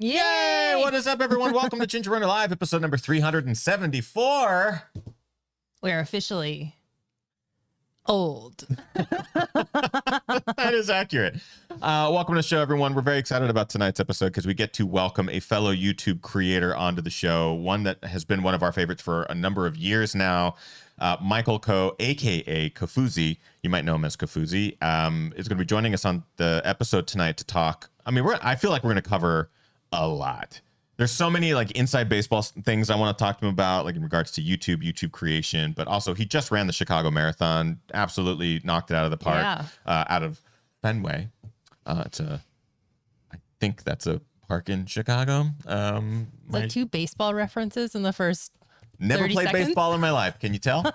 Yay! What is up, everyone? Welcome to Ginger Runner Live, episode number 374. We're officially old. That is accurate. Welcome to the show, everyone. We're very excited about tonight's episode because we get to welcome a fellow YouTube creator onto the show, one that has been one of our favorites for a number of years now. Michael Ko, aka Kofuzi, you might know him as Kofuzi, is going to be joining us on the episode tonight to talk. I mean, I feel like we're going to cover a lot. There's so many like inside baseball things I want to talk to him about, like in regards to YouTube creation, but also he just ran the Chicago Marathon, absolutely knocked it out of the park, out of Fenway. I think that's a park in Chicago. Like two baseball references in the first Never 30 played seconds? baseball in my life. Can you tell?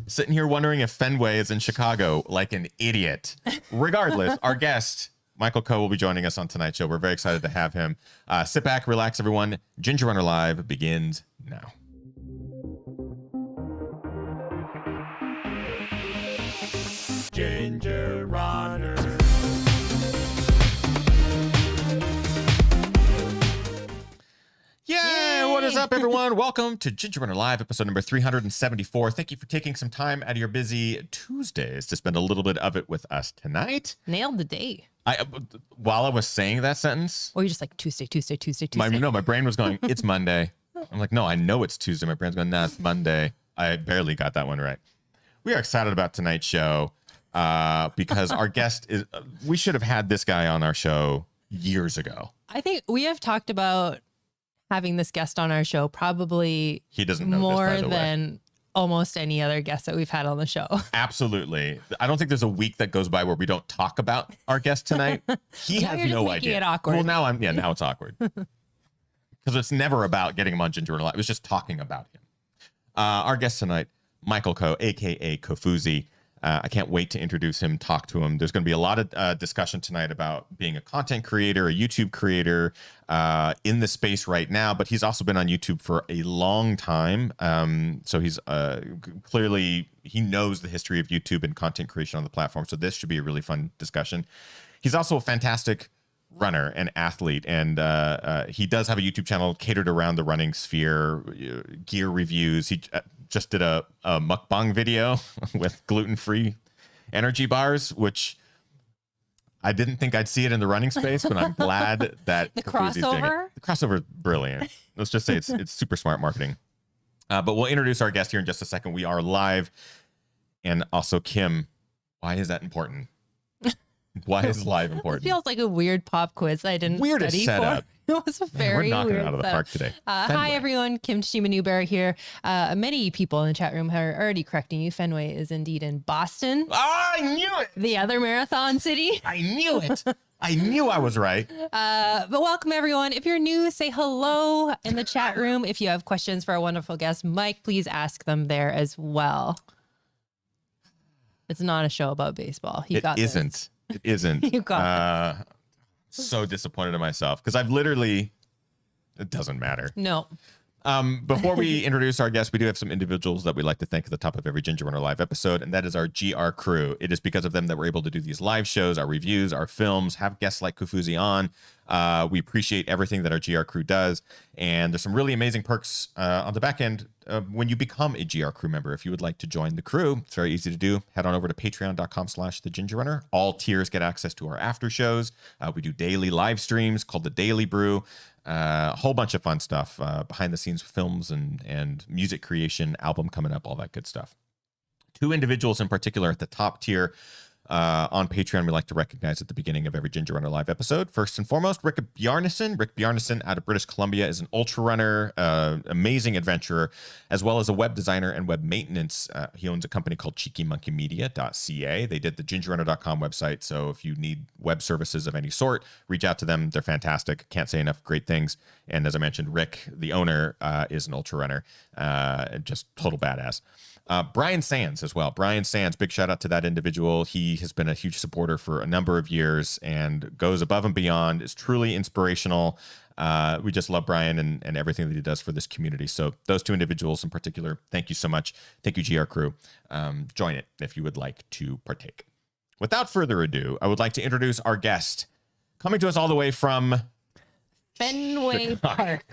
Sitting here wondering if Fenway is in Chicago like an idiot. Regardless, our guest, Michael Ko, will be joining us on tonight's show. We're very excited to have him. Sit back, relax, everyone. Ginger Runner Live begins now. Ginger Runner. Yay! What is up, everyone? Welcome to Ginger Runner Live, episode number 374. Thank you for taking some time out of your busy Tuesdays to spend a little bit of it with us tonight. Nailed the day. While I was saying that sentence, Or you're just like Tuesday. my brain was going, it's Monday. I'm like, no, I know it's Tuesday. My brain's going, nah, it's Monday. I barely got that one right. We are excited about tonight's show because our guest is, we should have had this guy on our show years ago. I think we have talked about having this guest on our show probably He doesn't know more this, by the way. than almost any other guest that we've had on the show. Absolutely. I don't think there's a week that goes by where we don't talk about our guest tonight. He Now has you're just no making idea. it awkward. Well, now it's awkward. Because it's never about getting him on Ginger Runner Live. It was just talking about him. Our guest tonight, Michael Ko, aka Kofuzi. I can't wait to introduce him, talk to him. There's going to be a lot of discussion tonight about being a content creator, a YouTube creator in the space right now, but he's also been on YouTube for a long time. So he's clearly, he knows the history of YouTube and content creation on the platform. So this should be a really fun discussion. He's also a fantastic runner and athlete, and he does have a YouTube channel catered around the running sphere, gear reviews. He just did a mukbang video with gluten-free energy bars, which I didn't think I'd see it in the running space, but I'm glad that The Kofuzi's doing it. crossover? The crossover is brilliant. Let's just say it's super smart marketing. But we'll introduce our guest here in just a second. We are live. And also, Kim, why is that important? Why is live It important? feels like a weird pop quiz I didn't Weirdest study setup. for. It was a very We're knocking weird it out of the setup. park today. Hi, Fenway. everyone. Kim Shima Newbear here. Many people in the chat room are already correcting you. Fenway is indeed in Boston, I knew it. the other marathon city. I knew it. I knew I was right. But welcome, everyone. If you're new, say hello in the chat room. If you have questions for our wonderful guest, Mike, please ask them there as well. It's not a show about baseball. You got this. It isn't. You got so disappointed in myself because I've literally, it doesn't matter. No. Before we introduce our guest, we do have some individuals that we like to thank at the top of every Ginger Runner Live episode, and that is our GR crew. It is because of them that we're able to do these live shows, our reviews, our films, have guests like Kofuzi on. We appreciate everything that our GR crew does, and there's some really amazing perks on the back end when you become a GR crew member. If you would like to join the crew, it's very easy to do. Head on over to patreon.com/thegingerrunner. All tiers get access to our after shows. We do daily live streams called the Daily Brew. A whole bunch of fun stuff, behind the scenes films and music creation, album coming up, all that good stuff. Two individuals in particular at the top tier on Patreon we like to recognize at the beginning of every Ginger Runner Live episode. First and foremost, Rick Bjarnason. Rick Bjarnason out of British Columbia is an ultra runner, amazing adventurer, as well as a web designer and web maintenance. He owns a company called cheekymonkeymedia.ca. They did the gingerrunner.com website, so if you need web services of any sort, reach out to them. They're fantastic. Can't say enough great things. And as I mentioned, Rick, the owner, is an ultra runner, just total badass. Brian Sands as well. Brian Sands, big shout out to that individual. He has been a huge supporter for a number of years and goes above and beyond, is truly inspirational. We just love Brian and everything that he does for this community. So those two individuals in particular, thank you so much. Thank you, GR crew. Join it if you would like to partake. Without further ado, I would like to introduce our guest, coming to us all the way from Fenway Park.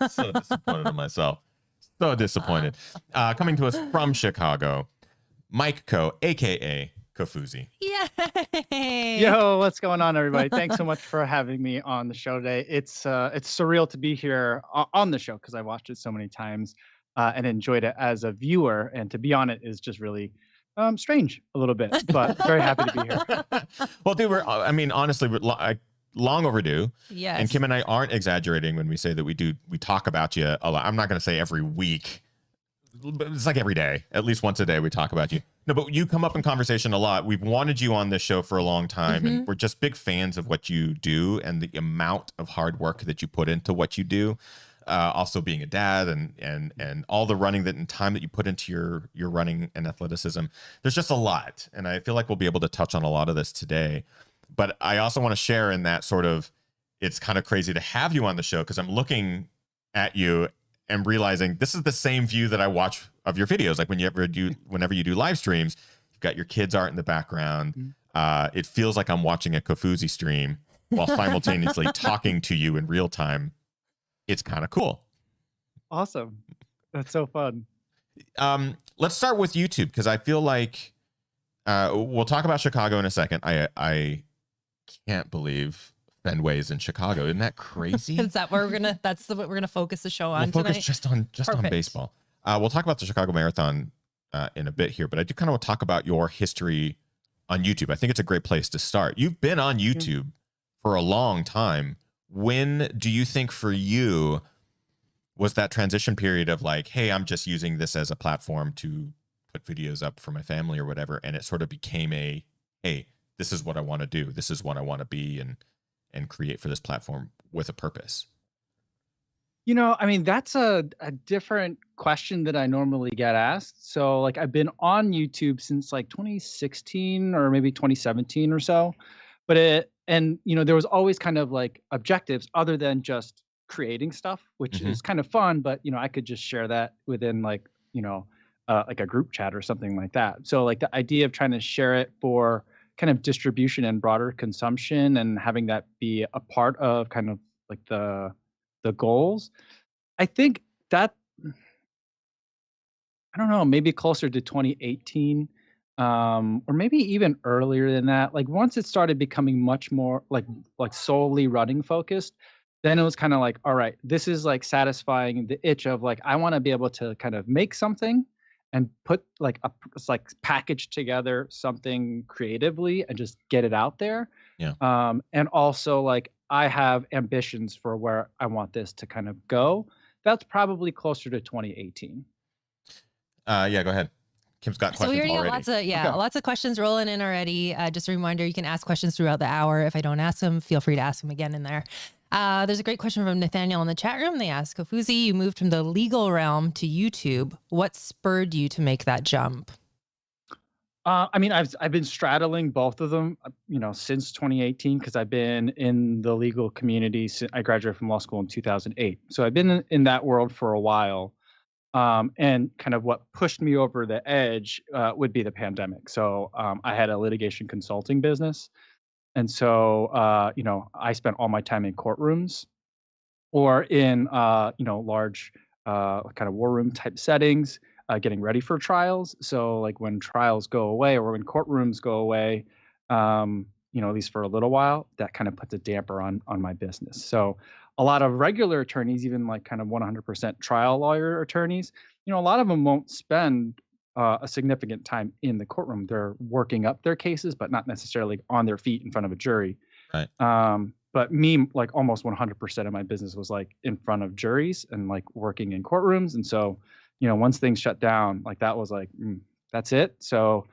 So disappointed in myself. So disappointed. Coming to us from Chicago, Mike Ko, aka Kofuzi. Yay! Yo, what's going on, everybody? Thanks so much for having me on the show today. It's surreal to be here on the show because I watched it so many times and enjoyed it as a viewer, and to be on it is just really strange a little bit, but very happy to be here. Well, dude, honestly, long overdue. Yes. And Kim and I aren't exaggerating when we say that we talk about you a lot. I'm not going to say every week, but it's like every day, at least once a day we talk about you. No, but you come up in conversation a lot. We've wanted you on this show for a long time, and we're just big fans of what you do and the amount of hard work that you put into what you do. Also being a dad and all the running and time that you put into your running and athleticism. There's just a lot. And I feel like we'll be able to touch on a lot of this today. But I also want to share in that sort of, it's kind of crazy to have you on the show because I'm looking at you and realizing this is the same view that I watch of your videos. Like whenever you do live streams, you've got your kids' art in the background. It feels like I'm watching a Kofuzi stream while simultaneously talking to you in real time. It's kind of cool. Awesome. That's so fun. Let's start with YouTube because I feel like we'll talk about Chicago in a second. I can't believe Fenway's in Chicago. Isn't that crazy? Is that where that's what we're gonna focus the show on We'll tonight? focus just on baseball. We'll talk about the Chicago Marathon in a bit here, but I do kind of want to talk about your history on YouTube. I think it's a great place to start. You've been on YouTube for a long time. When do you think for you was that transition period of like, hey, I'm just using this as a platform to put videos up for my family or whatever, and it sort of became a, hey, this is what I want to do. This is what I want to be and create for this platform with a purpose? You know, I mean, that's a different question that I normally get asked. So like I've been on YouTube since like 2016 or maybe 2017 or so. But there was always kind of like objectives other than just creating stuff, which is kind of fun, but I could just share that within like a group chat or something like that. So like the idea of trying to share it for kind of distribution and broader consumption and having that be a part of kind of like the goals. I think that, I don't know, maybe closer to 2018, or maybe even earlier than that. Like once it started becoming much more like solely running focused, then it was kind of like, all right, this is like satisfying the itch of like, I want to be able to kind of make something and put like package together something creatively and just get it out there. Yeah. And also like I have ambitions for where I want this to kind of go. That's probably closer to 2018. Yeah, go ahead. Kim's got questions So we already already. got lots of questions rolling in already. Just a reminder, you can ask questions throughout the hour. If I don't ask them, feel free to ask them again in there. There's a great question from Nathaniel in the chat room. They ask, Kofuzi, you moved from the legal realm to YouTube. What spurred you to make that jump? I mean, I've been straddling both of them, since 2018, because I've been in the legal community. I graduated from law school in 2008. So I've been in that world for a while. And kind of what pushed me over the edge would be the pandemic. So I had a litigation consulting business. And so, I spent all my time in courtrooms or in, large kind of war room type settings, getting ready for trials. So like when trials go away or when courtrooms go away, at least for a little while, that kind of puts a damper on my business. So a lot of regular attorneys, even like kind of 100% trial lawyer attorneys, a lot of them won't spend a significant time in the courtroom. They're working up their cases, but not necessarily on their feet in front of a jury. Right. But me, like almost 100% of my business was like in front of juries and like working in courtrooms. And so, once things shut down, like that was like, that's it. So,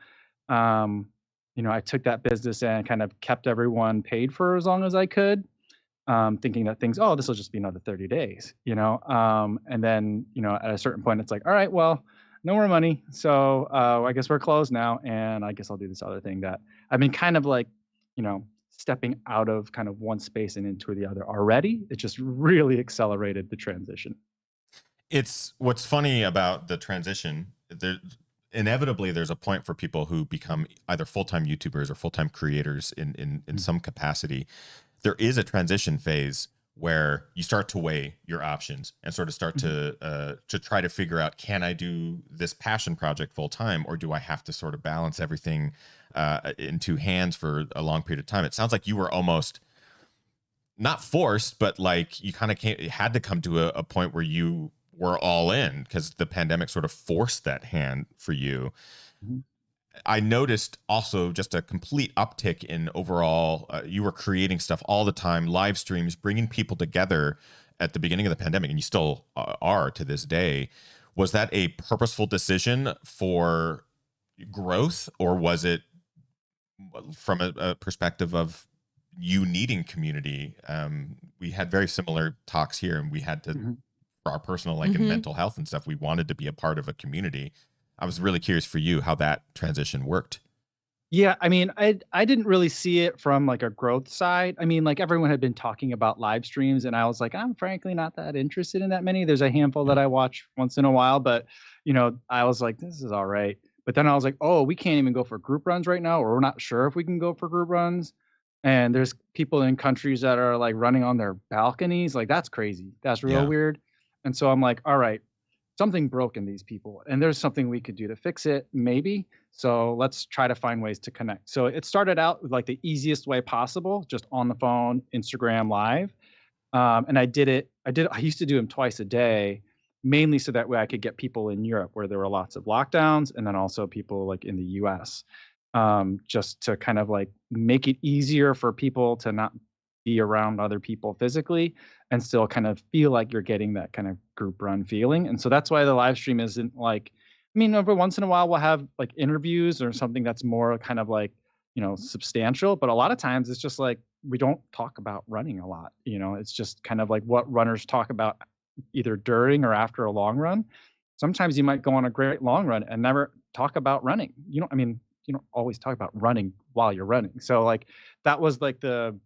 I took that business and kind of kept everyone paid for as long as I could, thinking that this will just be another 30 days, and then, at a certain point, it's like, all right, well, no more money. So I guess we're closed now. And I guess I'll do this other thing that I've been kind of like, stepping out of kind of one space and into the other already. It just really accelerated the transition. It's what's funny about the transition. Inevitably, there's a point for people who become either full-time YouTubers or full-time creators in some capacity. There is a transition phase where you start to weigh your options and sort of start to try to figure out, can I do this passion project full time, or do I have to sort of balance everything in two hands for a long period of time? It sounds like you were almost not forced, but like you kind of had to come to a point where you were all in because the pandemic sort of forced that hand for you. Mhm. I noticed also just a complete uptick in overall, you were creating stuff all the time, live streams, bringing people together at the beginning of the pandemic, and you still are to this day. Was that a purposeful decision for growth, or was it from a perspective of you needing community? We had very similar talks here, and we had to, for our personal and mental health and stuff, we wanted to be a part of a community. I was really curious for you how that transition worked. Yeah, I mean, I didn't really see it from like a growth side. I mean, like everyone had been talking about live streams, and I was like, I'm frankly not that interested in that many. There's a handful that Yeah. I watch once in a while, but I was like, this is all right. But then I was like, oh, we can't even go for group runs right now, or we're not sure if we can go for group runs. And there's people in countries that are like running on their balconies. Like that's crazy. That's real Yeah. weird. And so I'm like, all right, something broke in these people, and there's something we could do to fix it, maybe. So let's try to find ways to connect. So it started out with like the easiest way possible, just on the phone, Instagram live. And I used to do them twice a day, mainly so that way I could get people in Europe where there were lots of lockdowns, and then also people like in the US, just to kind of like make it easier for people to not be around other people physically and still kind of feel like you're getting that kind of group run feeling. And so that's why the live stream isn't like, I mean, every once in a while we'll have like interviews or something that's more kind of like, substantial, but a lot of times it's just like we don't talk about running a lot. It's just kind of like what runners talk about either during or after a long run. Sometimes you might go on a great long run and never talk about running. You don't always talk about running while you're running. So like that was like the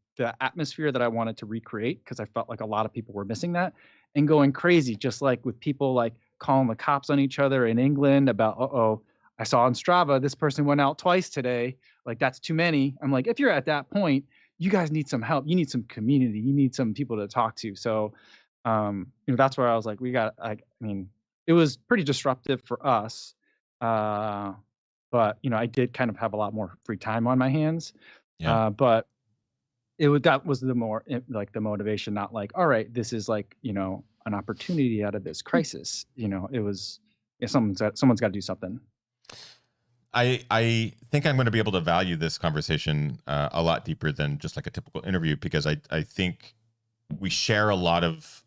atmosphere that I wanted to recreate, because I felt like a lot of people were missing that and going crazy, just like with people like calling the cops on each other in England about, uh-oh, I saw on Strava this person went out twice today. Like that's too many. I'm like, if you're at that point, you guys need some help. You need some community. You need some people to talk to. So that's where I was like, I mean, it was pretty disruptive for us. But I did kind of have a lot more free time on my hands. Yeah. But that was the more like the motivation, not like, all right, this is like, an opportunity out of this crisis. It was, someone's got to do something. I think I'm going to be able to value this conversation a lot deeper than just like a typical interview, because I think we share a lot of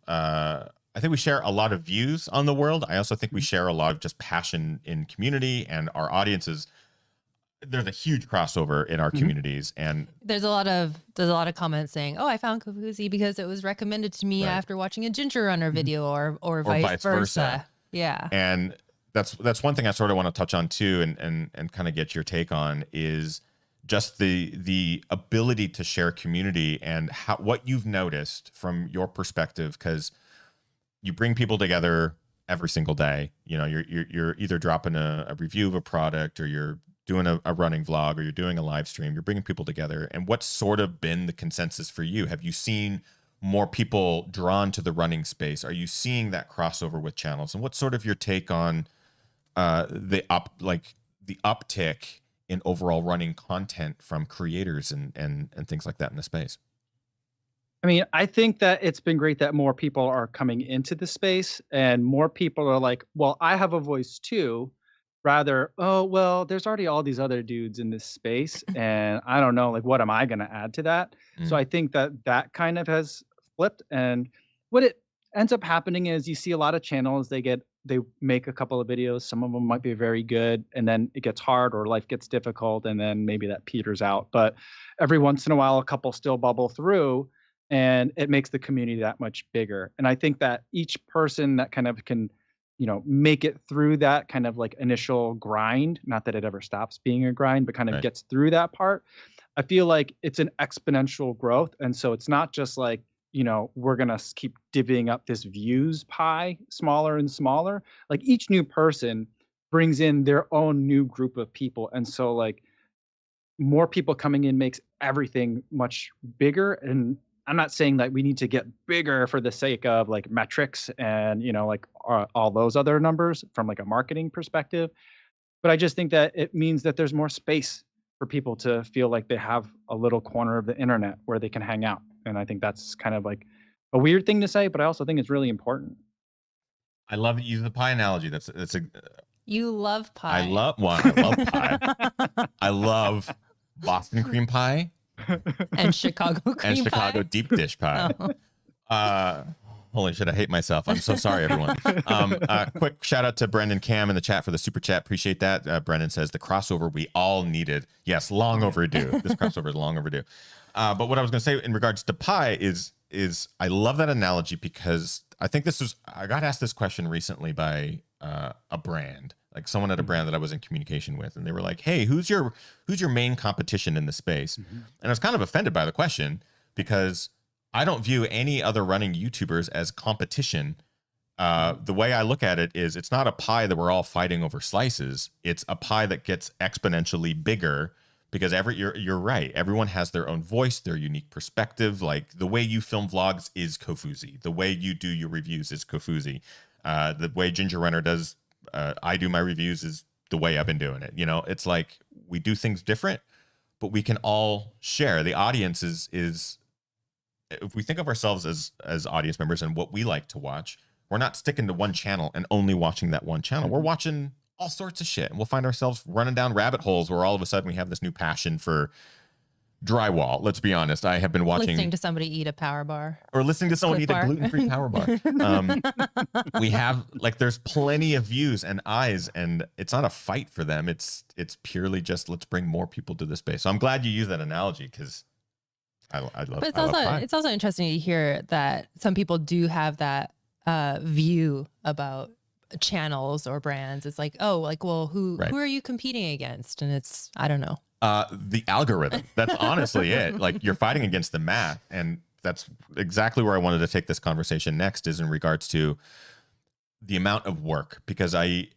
views on the world. I also think we share a lot of just passion in community, and our audiences, there's a huge crossover in our communities, and there's a lot of comments saying, "Oh, I found Kofuzi because it was recommended to me after watching a Ginger Runner video, or vice versa." Yeah, and that's one thing I sort of want to touch on too, and kind of get your take on, is just the ability to share community and what you've noticed from your perspective, because you bring people together every single day. You're either dropping a review of a product, or you're doing a running vlog, or you're doing a live stream. You're bringing people together. And what's sort of been the consensus for you? Have you seen more people drawn to the running space? Are you seeing that crossover with channels? And what's sort of your take on the uptick in overall running content from creators and things like that in the space? I mean, I think that it's been great that more people are coming into the space, and more people are like, well, I have a voice too. Rather, oh, well, there's already all these other dudes in this space, and I don't know, like, what am I going to add to that? So I think that kind of has flipped. And what it ends up happening is you see a lot of channels, they make a couple of videos. Some of them might be very good, and then it gets hard or life gets difficult, and then maybe that peters out. But every once in a while, a couple still bubble through, and it makes the community that much bigger. And I think that each person that kind of can, make it through that kind of like initial grind, not that it ever stops being a grind, but kind of gets through that part, I feel like it's an exponential growth. And so it's not just like, we're going to keep divvying up this views pie smaller and smaller. Like each new person brings in their own new group of people. And so like more people coming in makes everything much bigger. And I'm not saying that we need to get bigger for the sake of like metrics and, like all those other numbers from like a marketing perspective. But I just think that it means that there's more space for people to feel like they have a little corner of the internet where they can hang out. And I think that's kind of like a weird thing to say, but I also think it's really important. I love that you use the pie analogy. That's a You love pie. I love pie. I love Boston cream pie And Chicago cream and Chicago pie. deep dish pie. Oh. Holy shit, I hate myself. I'm so sorry, everyone. Quick shout out to Brendan Cam in the chat for the super chat. Appreciate that. Brendan says the crossover we all needed. Yes, long overdue. This crossover is long overdue. But what I was going to say in regards to pie is I love that analogy because I think I got asked this question recently by a brand, like someone at a brand that I was in communication with, and they were like, "Hey, who's your main competition in the space?" And I was kind of offended by the question because I don't view any other running YouTubers as competition. The way I look at it is it's not a pie that we're all fighting over slices. It's a pie that gets exponentially bigger because you're right. Everyone has their own voice, their unique perspective. Like the way you film vlogs is Kofuzi. The way you do your reviews is Kofuzi. The way Ginger Runner does, I do my reviews is the way I've been doing it. It's like we do things different, but we can all share. The audience is if we think of ourselves as audience members and what we like to watch, we're not sticking to one channel and only watching that one channel. We're watching all sorts of shit, and we'll find ourselves running down rabbit holes where all of a sudden we have this new passion for drywall. Let's be honest. I have been watching Listening to somebody eat a power bar. or listening to someone eat a gluten-free power bar. We have there's plenty of views and eyes, and it's not a fight for them. It's purely just let's bring more people to this space. So I'm glad you use that analogy because I love. But pie. it's also interesting to hear that some people do have that view about channels or brands. It's like, oh, like, well, who are you competing against? And it's, I don't know. The algorithm. That's honestly it. Like you're fighting against the math, and that's exactly where I wanted to take this conversation next. Is in regards to the amount of work, because I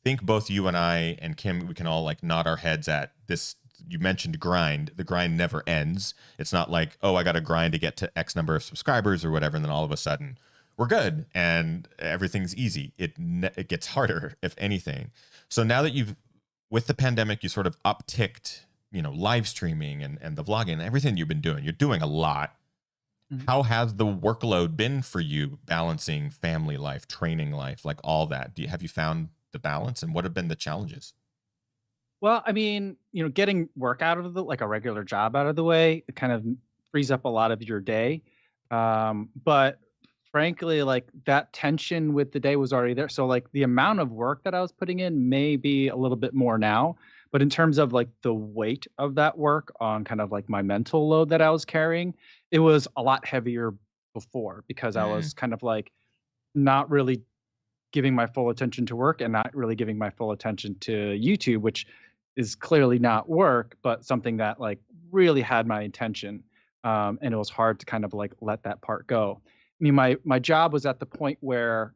think both you and I and Kim, we can all nod our heads at this. You mentioned grind. The grind never ends. It's not like, oh, I got to grind to get to X number of subscribers or whatever, and then all of a sudden we're good and everything's easy. It gets harder, if anything. So now that with the pandemic, you sort of upticked, live streaming and the vlogging and everything you've been doing. You're doing a lot. Mm-hmm. How has the workload been for you balancing family life, training life, like all that? Have you found the balance, and what have been the challenges? Well, I mean, getting work out of a regular job out of the way, it kind of frees up a lot of your day. But frankly, that tension with the day was already there. So the amount of work that I was putting in may be a little bit more now, but in terms of the weight of that work on kind of my mental load that I was carrying, it was a lot heavier before because I was kind of not really giving my full attention to work and not really giving my full attention to YouTube, which is clearly not work, but something that really had my attention. And it was hard to kind of let that part go. I mean, my job was at the point where,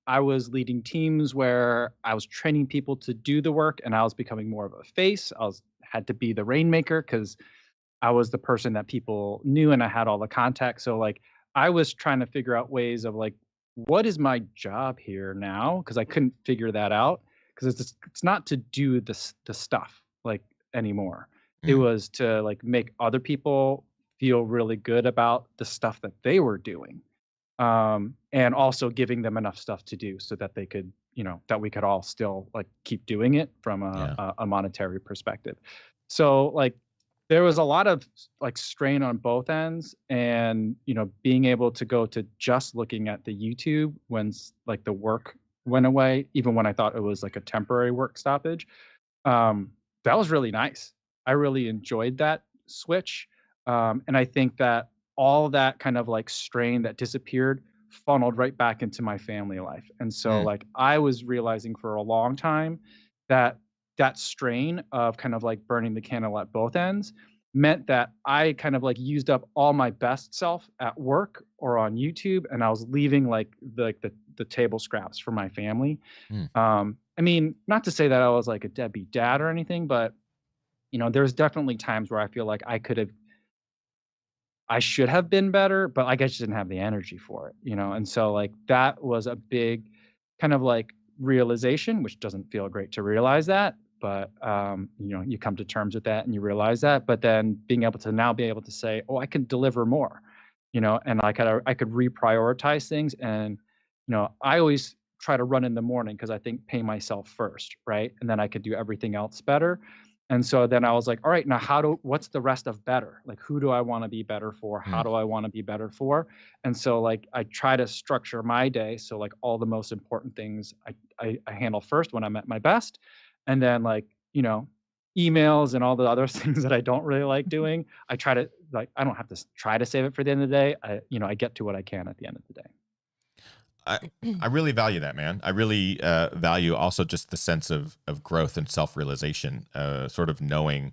I was leading teams where I was training people to do the work, and I was becoming more of a face. Had to be the rainmaker because I was the person that people knew and I had all the contacts. So I was trying to figure out ways of what is my job here now? Because I couldn't figure that out. Because it's not to do the stuff anymore. It was to make other people feel really good about the stuff that they were doing, and also giving them enough stuff to do so that they could, that we could all still keep doing it from a monetary perspective. So there was a lot of strain on both ends, and being able to go to just looking at the YouTube when the work went away, even when I thought it was a temporary work stoppage. That was really nice. I really enjoyed that switch. And I think that all that kind of strain that disappeared funneled right back into my family life. And so I was realizing for a long time that strain of kind of burning the candle at both ends meant that I kind of used up all my best self at work or on YouTube, and I was leaving the table scraps for my family. I mean, not to say that I was a deadbeat dad or anything, but there's definitely times where I feel like I could have I should have been better, but like I just didn't have the energy for it, you know? And so like that was a big kind of like realization, which doesn't feel great to realize that, but you know, you come to terms with that and you realize that, but then being able to now be able to say, "Oh, I can deliver more." You know, and I could reprioritize things and you know, I always try to run in the morning because I think pay myself first, right? And then I could do everything else better. And so then I was like, all right, now what's the rest of better? Like, who do I want to be better for? How Mm. do I want to be better for? And so like, I try to structure my day. So like all the most important things I handle first when I'm at my best. And then like, you know, emails and all the other things that I don't really like doing, I try to like, I don't have to try to save it for the end of the day. I get to what I can at the end of the day. I I really value that, man. I really value also just the sense of growth and self realization. Sort of knowing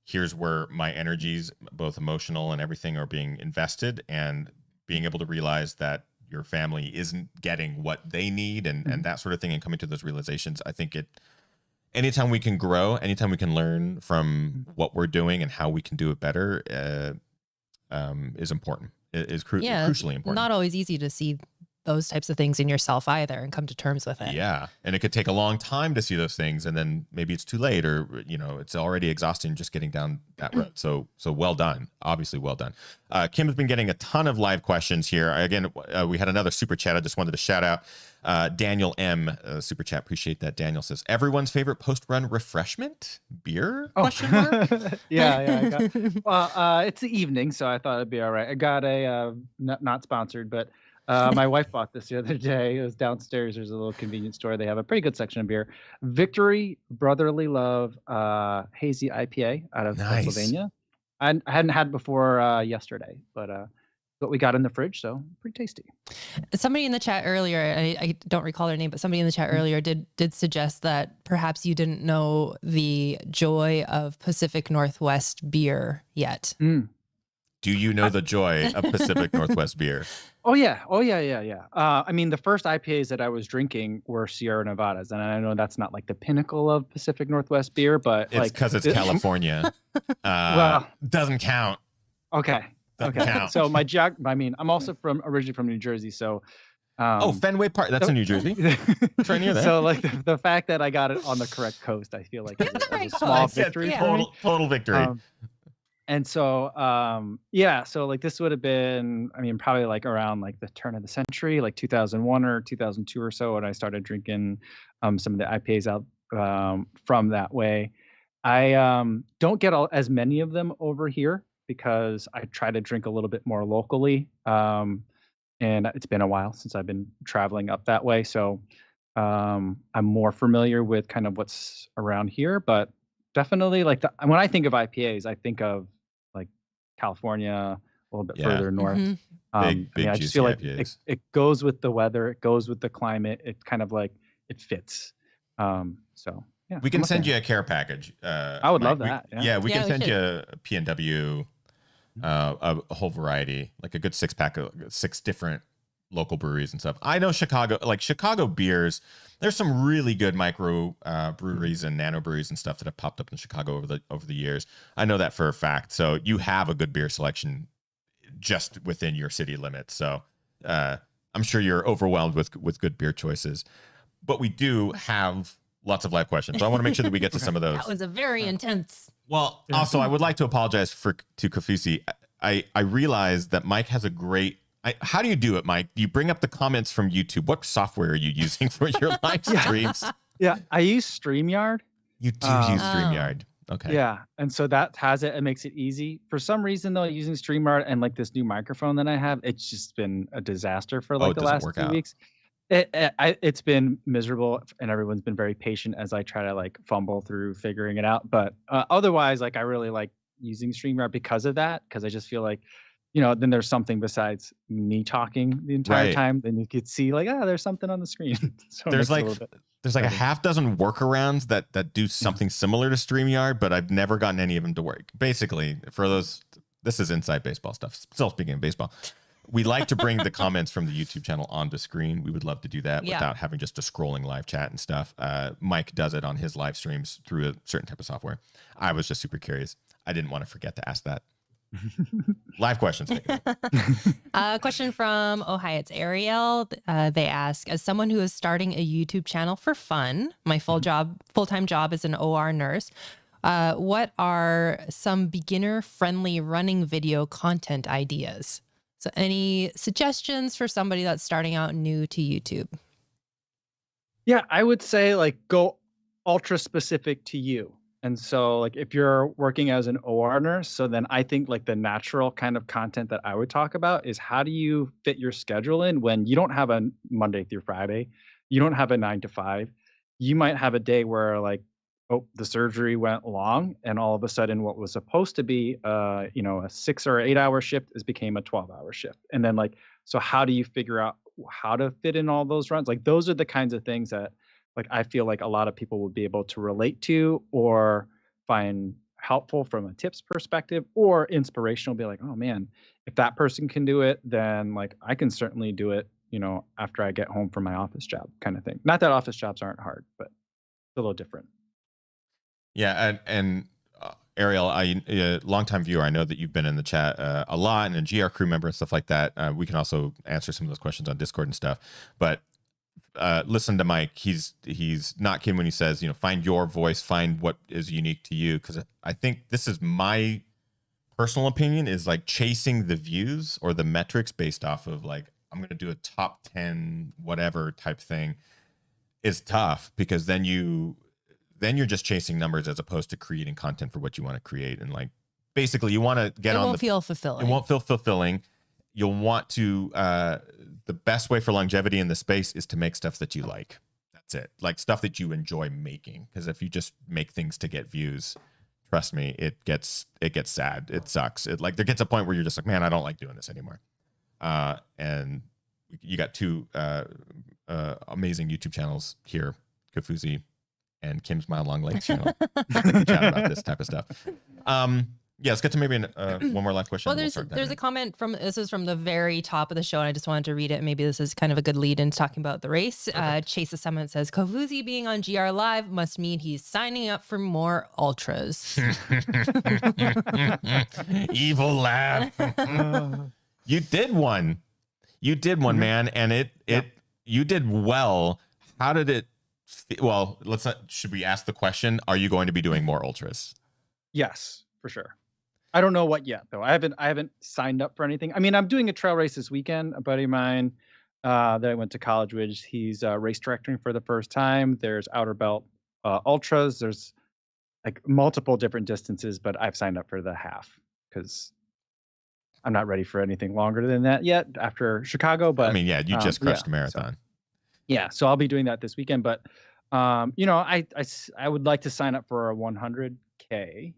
here's where my energies, both emotional and everything, are being invested, and being able to realize that your family isn't getting what they need, and that sort of thing, and coming to those realizations. I think anytime we can grow, anytime we can learn from what we're doing and how we can do it better, is important. Is Yeah, it's crucially important. not always easy to see those types of things in yourself either and come to terms with it. Yeah. And it could take a long time to see those things. And then maybe it's too late, or, you know, it's already exhausting just getting down that road. So well done. Obviously well done. Kim's been getting a ton of live questions here. Again, we had another super chat. I just wanted to shout out Daniel M. Super chat. Appreciate that. Daniel says, everyone's favorite post-run refreshment? Beer? Question mark? Yeah, I got, well, it's the evening, so I thought it'd be all right. I got a not sponsored, but my wife bought this the other day. It was downstairs. There's a little convenience store. They have a pretty good section of beer. Victory Brotherly Love Hazy IPA out of Nice. Pennsylvania. I hadn't had before yesterday, but what we got in the fridge, so pretty tasty. Somebody in the chat earlier, I don't recall their name, but somebody in the chat earlier did suggest that perhaps you didn't know the joy of Pacific Northwest beer yet. Do you know the joy of Pacific Northwest beer? Oh yeah. I mean, the first IPAs that I was drinking were Sierra Nevadas, and I know that's not like the pinnacle of Pacific Northwest beer, but It's like because it's California. Well, doesn't count. okay. Doesn't count. So I mean, I'm also originally from New Jersey, so Fenway Park. That's in New Jersey. It's right near there. So like the fact that I got it on the correct coast, I feel like is a small victory. Total victory. And so, yeah, so like this would have been, I mean, probably like around like the turn of the century, like 2001 or 2002 or so, when I started drinking some of the IPAs out from that way. I don't get as many of them over here because I try to drink a little bit more locally. And it's been a while since I've been traveling up that way. So I'm more familiar with kind of what's around here, but definitely like when I think of IPAs, I think of like California, a little bit further north. Mhm. I mean, I just feel like IPAs. it goes with the weather, it goes with the climate, it kind of like it fits. So yeah, We can send you a care package. I would love that. We Yeah, can we send should. you a P&W, a whole variety, like a good 6-pack of 6 different local breweries and stuff. I know Chicago beers. There's some really good micro breweries and nano breweries and stuff that have popped up in Chicago over the years. I know that for a fact. So you have a good beer selection just within your city limits. So I'm sure you're overwhelmed with good beer choices. But we do have lots of live questions, so I want to make sure that we get to some of those. That was a very intense. Well, also, I would like to apologize to Kofuzi. I realize that Mike has a great. How do you do it, Mike? You bring up the comments from YouTube. What software are you using for your live streams? Yeah, I use StreamYard. You do use StreamYard. Okay. Yeah, and so that has it. It makes it easy. For some reason, though, using StreamYard and like this new microphone that I have, it's just been a disaster for like it the doesn't last work 2 out. weeks. It's been miserable, and everyone's been very patient as I try to like fumble through figuring it out. But otherwise, like I really like using StreamYard because of that, because I just feel like, you know, then there's something besides me talking the entire Right. time. Then you could see like, there's something on the screen. So it There's makes it a like little bit there's like a better. half dozen workarounds that do something similar to StreamYard, but I've never gotten any of them to work. Basically, for those, this is inside baseball stuff. Still speaking of baseball. We like to bring the comments from the YouTube channel onto screen. We would love to do that without having just a scrolling live chat and stuff. Mike does it on his live streams through a certain type of software. I was just super curious. I didn't want to forget to ask that. Live questions. Question from hi, it's Ariel. They ask, as someone who is starting a YouTube channel for fun, my full-time job is an OR nurse. What are some beginner-friendly running video content ideas? So any suggestions for somebody that's starting out new to YouTube? Yeah, I would say like go ultra specific to you. And so like if you're working as an OR nurse, so then I think like the natural kind of content that I would talk about is how do you fit your schedule in when you don't have a Monday through Friday, you don't have a 9 to 5. You might have a day where like, oh, the surgery went long and all of a sudden what was supposed to be a 6 or 8 hour shift is became a 12-hour shift. And then like, so how do you figure out how to fit in all those runs? Like those are the kinds of things that like I feel like a lot of people would be able to relate to or find helpful from a tips perspective or inspirational, be like, oh man, if that person can do it, then like I can certainly do it, after I get home from my office job kind of thing. Not that office jobs aren't hard, but it's a little different. Yeah, and Ariel, longtime viewer, I know that you've been in the chat a lot and a GR crew member and stuff like that. We can also answer some of those questions on Discord and stuff. But listen to Mike. He's not kidding when he says, find your voice, find what is unique to you. Because I think this is my personal opinion, is like chasing the views or the metrics based off of like, I'm going to do a top 10 whatever type thing is tough, because then you're just chasing numbers as opposed to creating content for what you want to create. And like, basically you want to get it on won't feel fulfilling. It won't feel fulfilling. You'll want to, the best way for longevity in the space is to make stuff that you like. That's it. Like stuff that you enjoy making. Because if you just make things to get views, trust me, it gets sad. It sucks. There gets a point where you're just like, man, I don't like doing this anymore. And you got two amazing YouTube channels here, Kofuzi and Kim's Mile Long Legs channel. Chat about this type of stuff. Yeah, let's get to maybe one more live question. Well, there's a comment this is from the very top of the show, and I just wanted to read it. Maybe this is kind of a good lead into talking about the race. Chase the Summit says, Kofuzi being on GR Live must mean he's signing up for more ultras. Evil laugh. You did one. You did one, man, and you did well. How did it? Well, should we ask the question? Are you going to be doing more ultras? Yes, for sure. I don't know what yet though. I haven't signed up for anything. I mean, I'm doing a trail race this weekend. A buddy of mine that I went to college with, he's race directing for the first time. There's Outer Belt ultras. There's like multiple different distances, but I've signed up for the half because I'm not ready for anything longer than that yet after Chicago. But I mean, yeah, you just crushed a marathon. So I'll be doing that this weekend. But I would like to sign up for a 100K.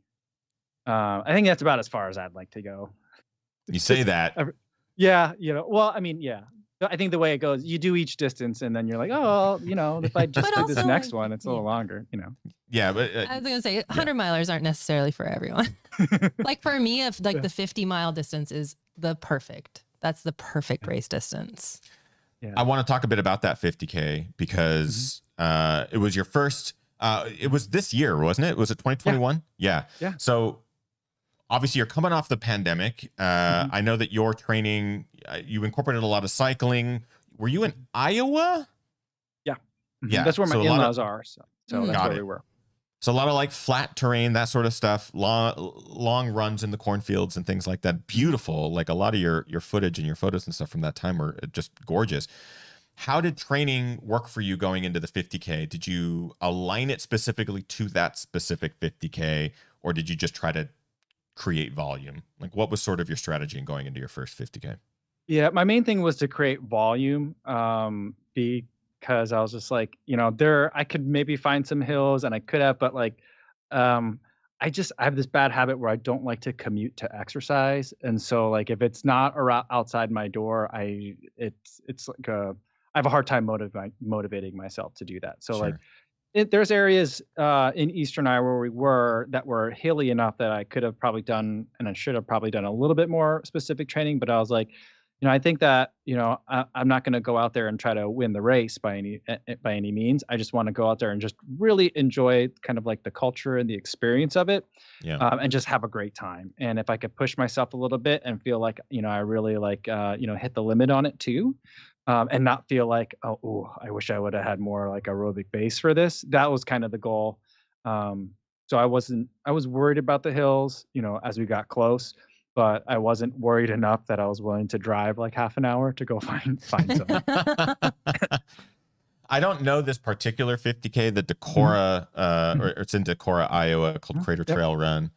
I think that's about as far as I'd like to go. You say that. Yeah. Well, I mean, yeah. I think the way it goes, you do each distance and then you're like, oh, if I just did this next one, it's a little longer, Yeah, but I was going to say 100 milers aren't necessarily for everyone. Like for me, if like the 50-mile distance is that's the perfect race distance. Yeah. I want to talk a bit about that 50K because it was your first, it was this year, wasn't it? Was it 2021? Yeah. So obviously you're coming off the pandemic. I know that your training, you incorporated a lot of cycling. Were you in Iowa? Yeah. Yeah. That's where my in-laws are. So that's where we were. So a lot of like flat terrain, that sort of stuff, long runs in the cornfields and things like that. Beautiful. Like a lot of your footage and your photos and stuff from that time were just gorgeous. How did training work for you going into the 50K? Did you align it specifically to that specific 50K, or did you just try to create volume? Like what was sort of your strategy in going into your first 50K? Yeah, my main thing was to create volume. Because I was just like, I could maybe find some hills and I could have, but like, I have this bad habit where I don't like to commute to exercise. And so like, if it's not around outside my door, it's like I have a hard time motivating myself to do that. So like there's areas in Eastern Iowa where we were that were hilly enough that I could have probably done, and I should have probably done a little bit more specific training, but I was like, I think that, I'm not going to go out there and try to win the race by any means. I just want to go out there and just really enjoy kind of like the culture and the experience of it, Yeah. and just have a great time. And if I could push myself a little bit and feel like, I really like, hit the limit on it too, and not feel like, oh, ooh, I wish I would have had more like aerobic base for this. That was kind of the goal. So I was worried about the hills, as we got close, but I wasn't worried enough that I was willing to drive like half an hour to go find some. I don't know this particular 50K, the Decorah, or it's in Decorah, Iowa, called Crater Trail Run.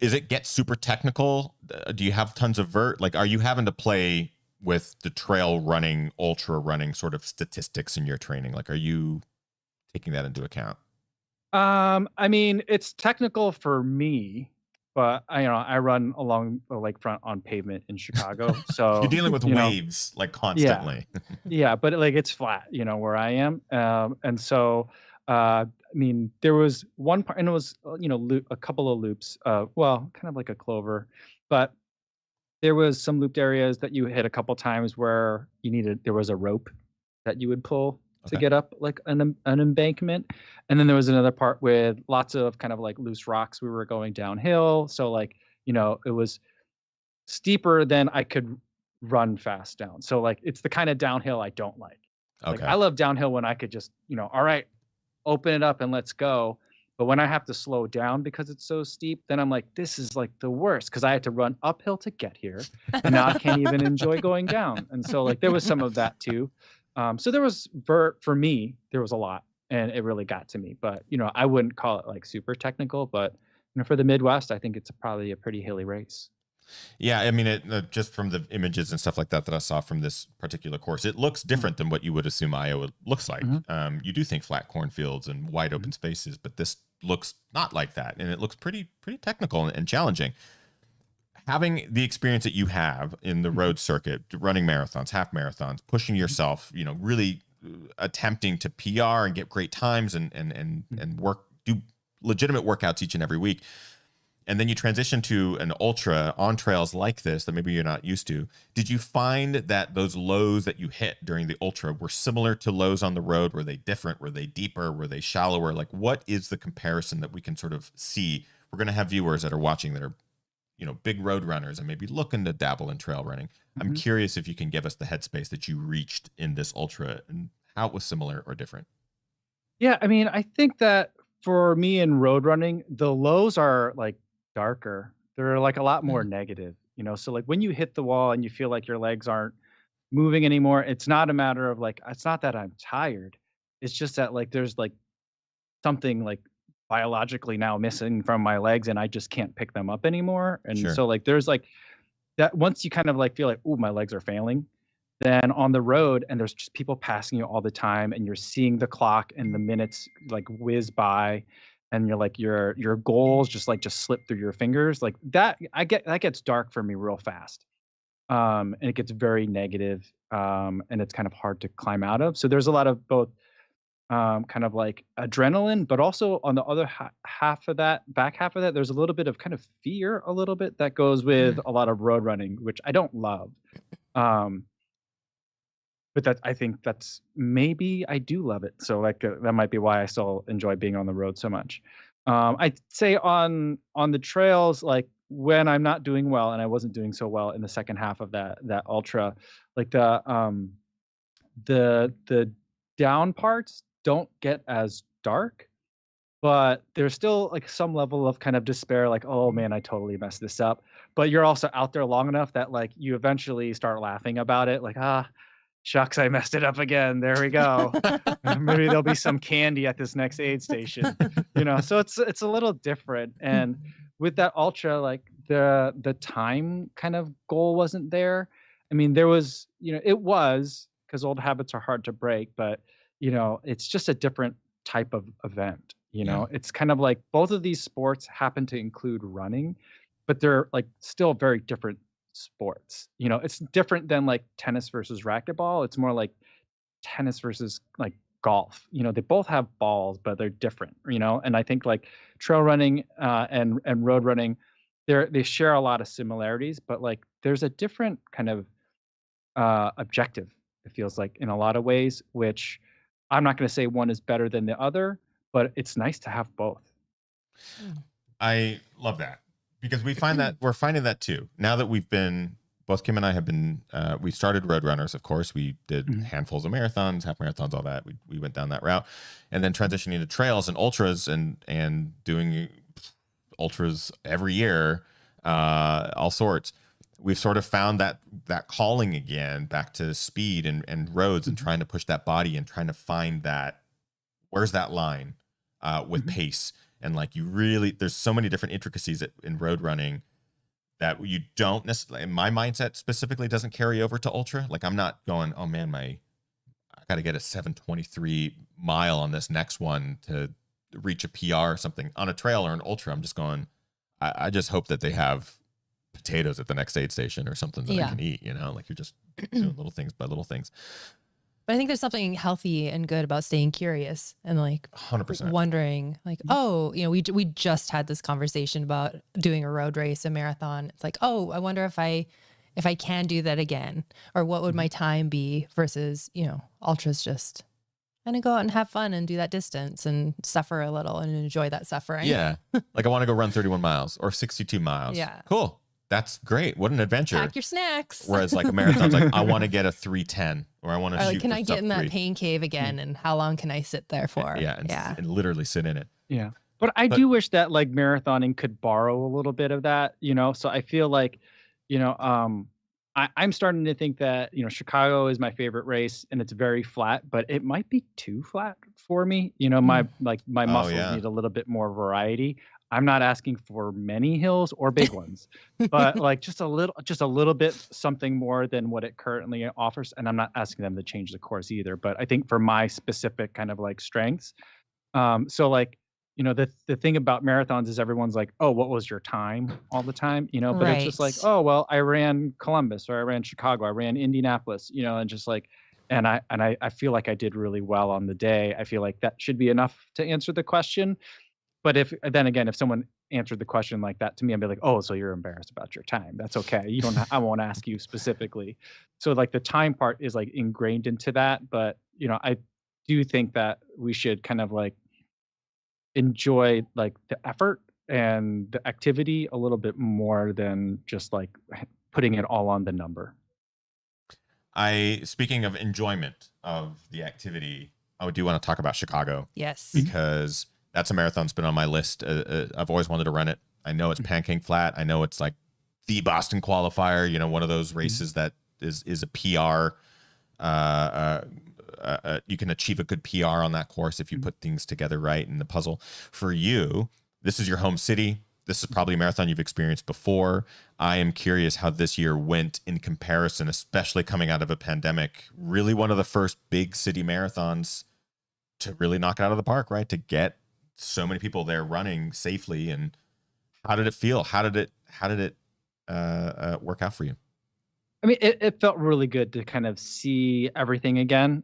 Is it get super technical? Do you have tons of vert? Like, are you having to play with the trail running, ultra running sort of statistics in your training? Like, are you taking that into account? I mean, it's technical for me, but I run along the lakefront on pavement in Chicago, so You're dealing with waves like constantly. yeah, but like it's flat, where I am, and so I mean, there was one part, and it was a couple of loops, well, kind of like a clover, but there was some looped areas that you hit a couple times where there was a rope that you would pull to Okay. get up like an embankment. And then there was another part with lots of kind of like loose rocks. We were going downhill. So like, it was steeper than I could run fast down. So like it's the kind of downhill I don't like. Like Okay. I love downhill when I could just, all right, open it up and let's go. But when I have to slow down because it's so steep, then I'm like, this is like the worst because I had to run uphill to get here. And now I can't even enjoy going down. And so like there was some of that too. So there was for me, there was a lot and it really got to me. But I wouldn't call it like super technical, but for the Midwest, I think it's probably a pretty hilly race. Yeah, I mean, just from the images and stuff like that I saw from this particular course, it looks different than what you would assume Iowa looks like. You do think flat cornfields and wide open spaces, but this looks not like that, and it looks pretty technical and challenging. Having the experience that you have in the road circuit, running marathons, half marathons, pushing yourself, really attempting to PR and get great times and do legitimate workouts each and every week. And then you transition to an ultra on trails like this that maybe you're not used to. Did you find that those lows that you hit during the ultra were similar to lows on the road? Were they different? Were they deeper? Were they shallower? Like, what is the comparison that we can sort of see? We're going to have viewers that are watching that are, big road runners and maybe looking to dabble in trail running. I'm curious if you can give us the headspace that you reached in this ultra and how it was similar or different. Yeah, I mean, I think that for me in road running, the lows are like darker. They're like a lot more negative, So like when you hit the wall and you feel like your legs aren't moving anymore, it's not a matter of like it's not that I'm tired. It's just that like there's like something like biologically now missing from my legs and I just can't pick them up anymore. And Sure. so like there's like that once you kind of like feel like, oh, my legs are failing, then on the road and there's just people passing you all the time and you're seeing the clock and the minutes like whiz by and you're like your goals just slip through your fingers like that that gets dark for me real fast, and it gets very negative, and it's kind of hard to climb out of. So there's a lot of both, kind of like adrenaline, but also on the other back half of that, there's a little bit of kind of fear, a little bit that goes with a lot of road running, which I don't love. Um, but I think that's maybe I do love it. So like that might be why I still enjoy being on the road so much. I'd say on the trails, like when I'm not doing well, and I wasn't doing so well in the second half of that ultra, like the down parts don't get as dark, but there's still like some level of kind of despair, like, oh man, I totally messed this up. But you're also out there long enough that like you eventually start laughing about it, like, shucks, I messed it up again. There we go. Maybe there'll be some candy at this next aid station. So it's a little different. And with that ultra, like the time kind of goal wasn't there. I mean, there was, it was because old habits are hard to break, but it's just a different type of event. Yeah. It's kind of like both of these sports happen to include running, but they're like still very different sports. It's different than like tennis versus racquetball. It's more like tennis versus like golf. They both have balls, but they're different, and I think like trail running, and road running, they share a lot of similarities, but like there's a different kind of objective. It feels like in a lot of ways, which I'm not going to say one is better than the other, but it's nice to have both. Mm. I love that because we're finding that too. Now that both Kim and I have been, we started Roadrunners, of course. We did handfuls of marathons, half marathons, all that. We went down that route, and then transitioning to trails and ultras and doing ultras every year, all sorts. We've sort of found that calling again back to speed and roads and trying to push that body and trying to find that, where's that line with pace. And like there's so many different intricacies in road running that you don't necessarily, my mindset specifically doesn't carry over to ultra. Like I'm not going, oh man, I got to get a 7:23 mile on this next one to reach a PR or something. On a trail or an ultra, I'm just going, I just hope that they have potatoes at the next aid station or something that I can eat, like you're just doing little things by little things. But I think there's something healthy and good about staying curious and like 100% wondering like, oh, we just had this conversation about doing a road race, a marathon. It's like, oh, I wonder if I can do that again, or what would my time be versus, ultras just kind of go out and have fun and do that distance and suffer a little and enjoy that suffering. Yeah. Like I want to go run 31 miles or 62 miles. Yeah. Cool. That's great. What an adventure. Pack your snacks. Whereas like a marathon's like, I want to get a 3:10 or I want to shoot like, can for I get in that 3. pain cave again? And how long can I sit there for? And literally sit in it. Yeah. But I do wish that like marathoning could borrow a little bit of that, so I feel like, I'm starting to think that, Chicago is my favorite race and it's very flat, but it might be too flat for me. My muscles need a little bit more variety. I'm not asking for many hills or big ones, but like just a little bit something more than what it currently offers. And I'm not asking them to change the course either, but I think for my specific kind of like strengths. So like, the thing about marathons is everyone's like, oh, what was your time all the time? But it's just like, oh, well, I ran Columbus or I ran Chicago, I ran Indianapolis, and just like, and I feel like I did really well on the day. I feel like that should be enough to answer the question. But if someone answered the question like that to me, I'd be like, oh, so you're embarrassed about your time. That's okay. You don't, I won't ask you specifically. So like the time part is like ingrained into that. But, I do think that we should kind of like enjoy like the effort and the activity a little bit more than just like putting it all on the number. Speaking of enjoyment of the activity, I do want to talk about Chicago. Yes. Because that's a marathon that's been on my list. I've always wanted to run it. I know it's pancake flat. I know it's like the Boston qualifier, one of those races that is a PR. You can achieve a good PR on that course if you put things together right in the puzzle. For you, this is your home city. This is probably a marathon you've experienced before. I am curious how this year went in comparison, especially coming out of a pandemic. Really one of the first big city marathons to really knock it out of the park, right? To get so many people there running safely. And how did it feel? How did it work out for you? I mean, it felt really good to kind of see everything again,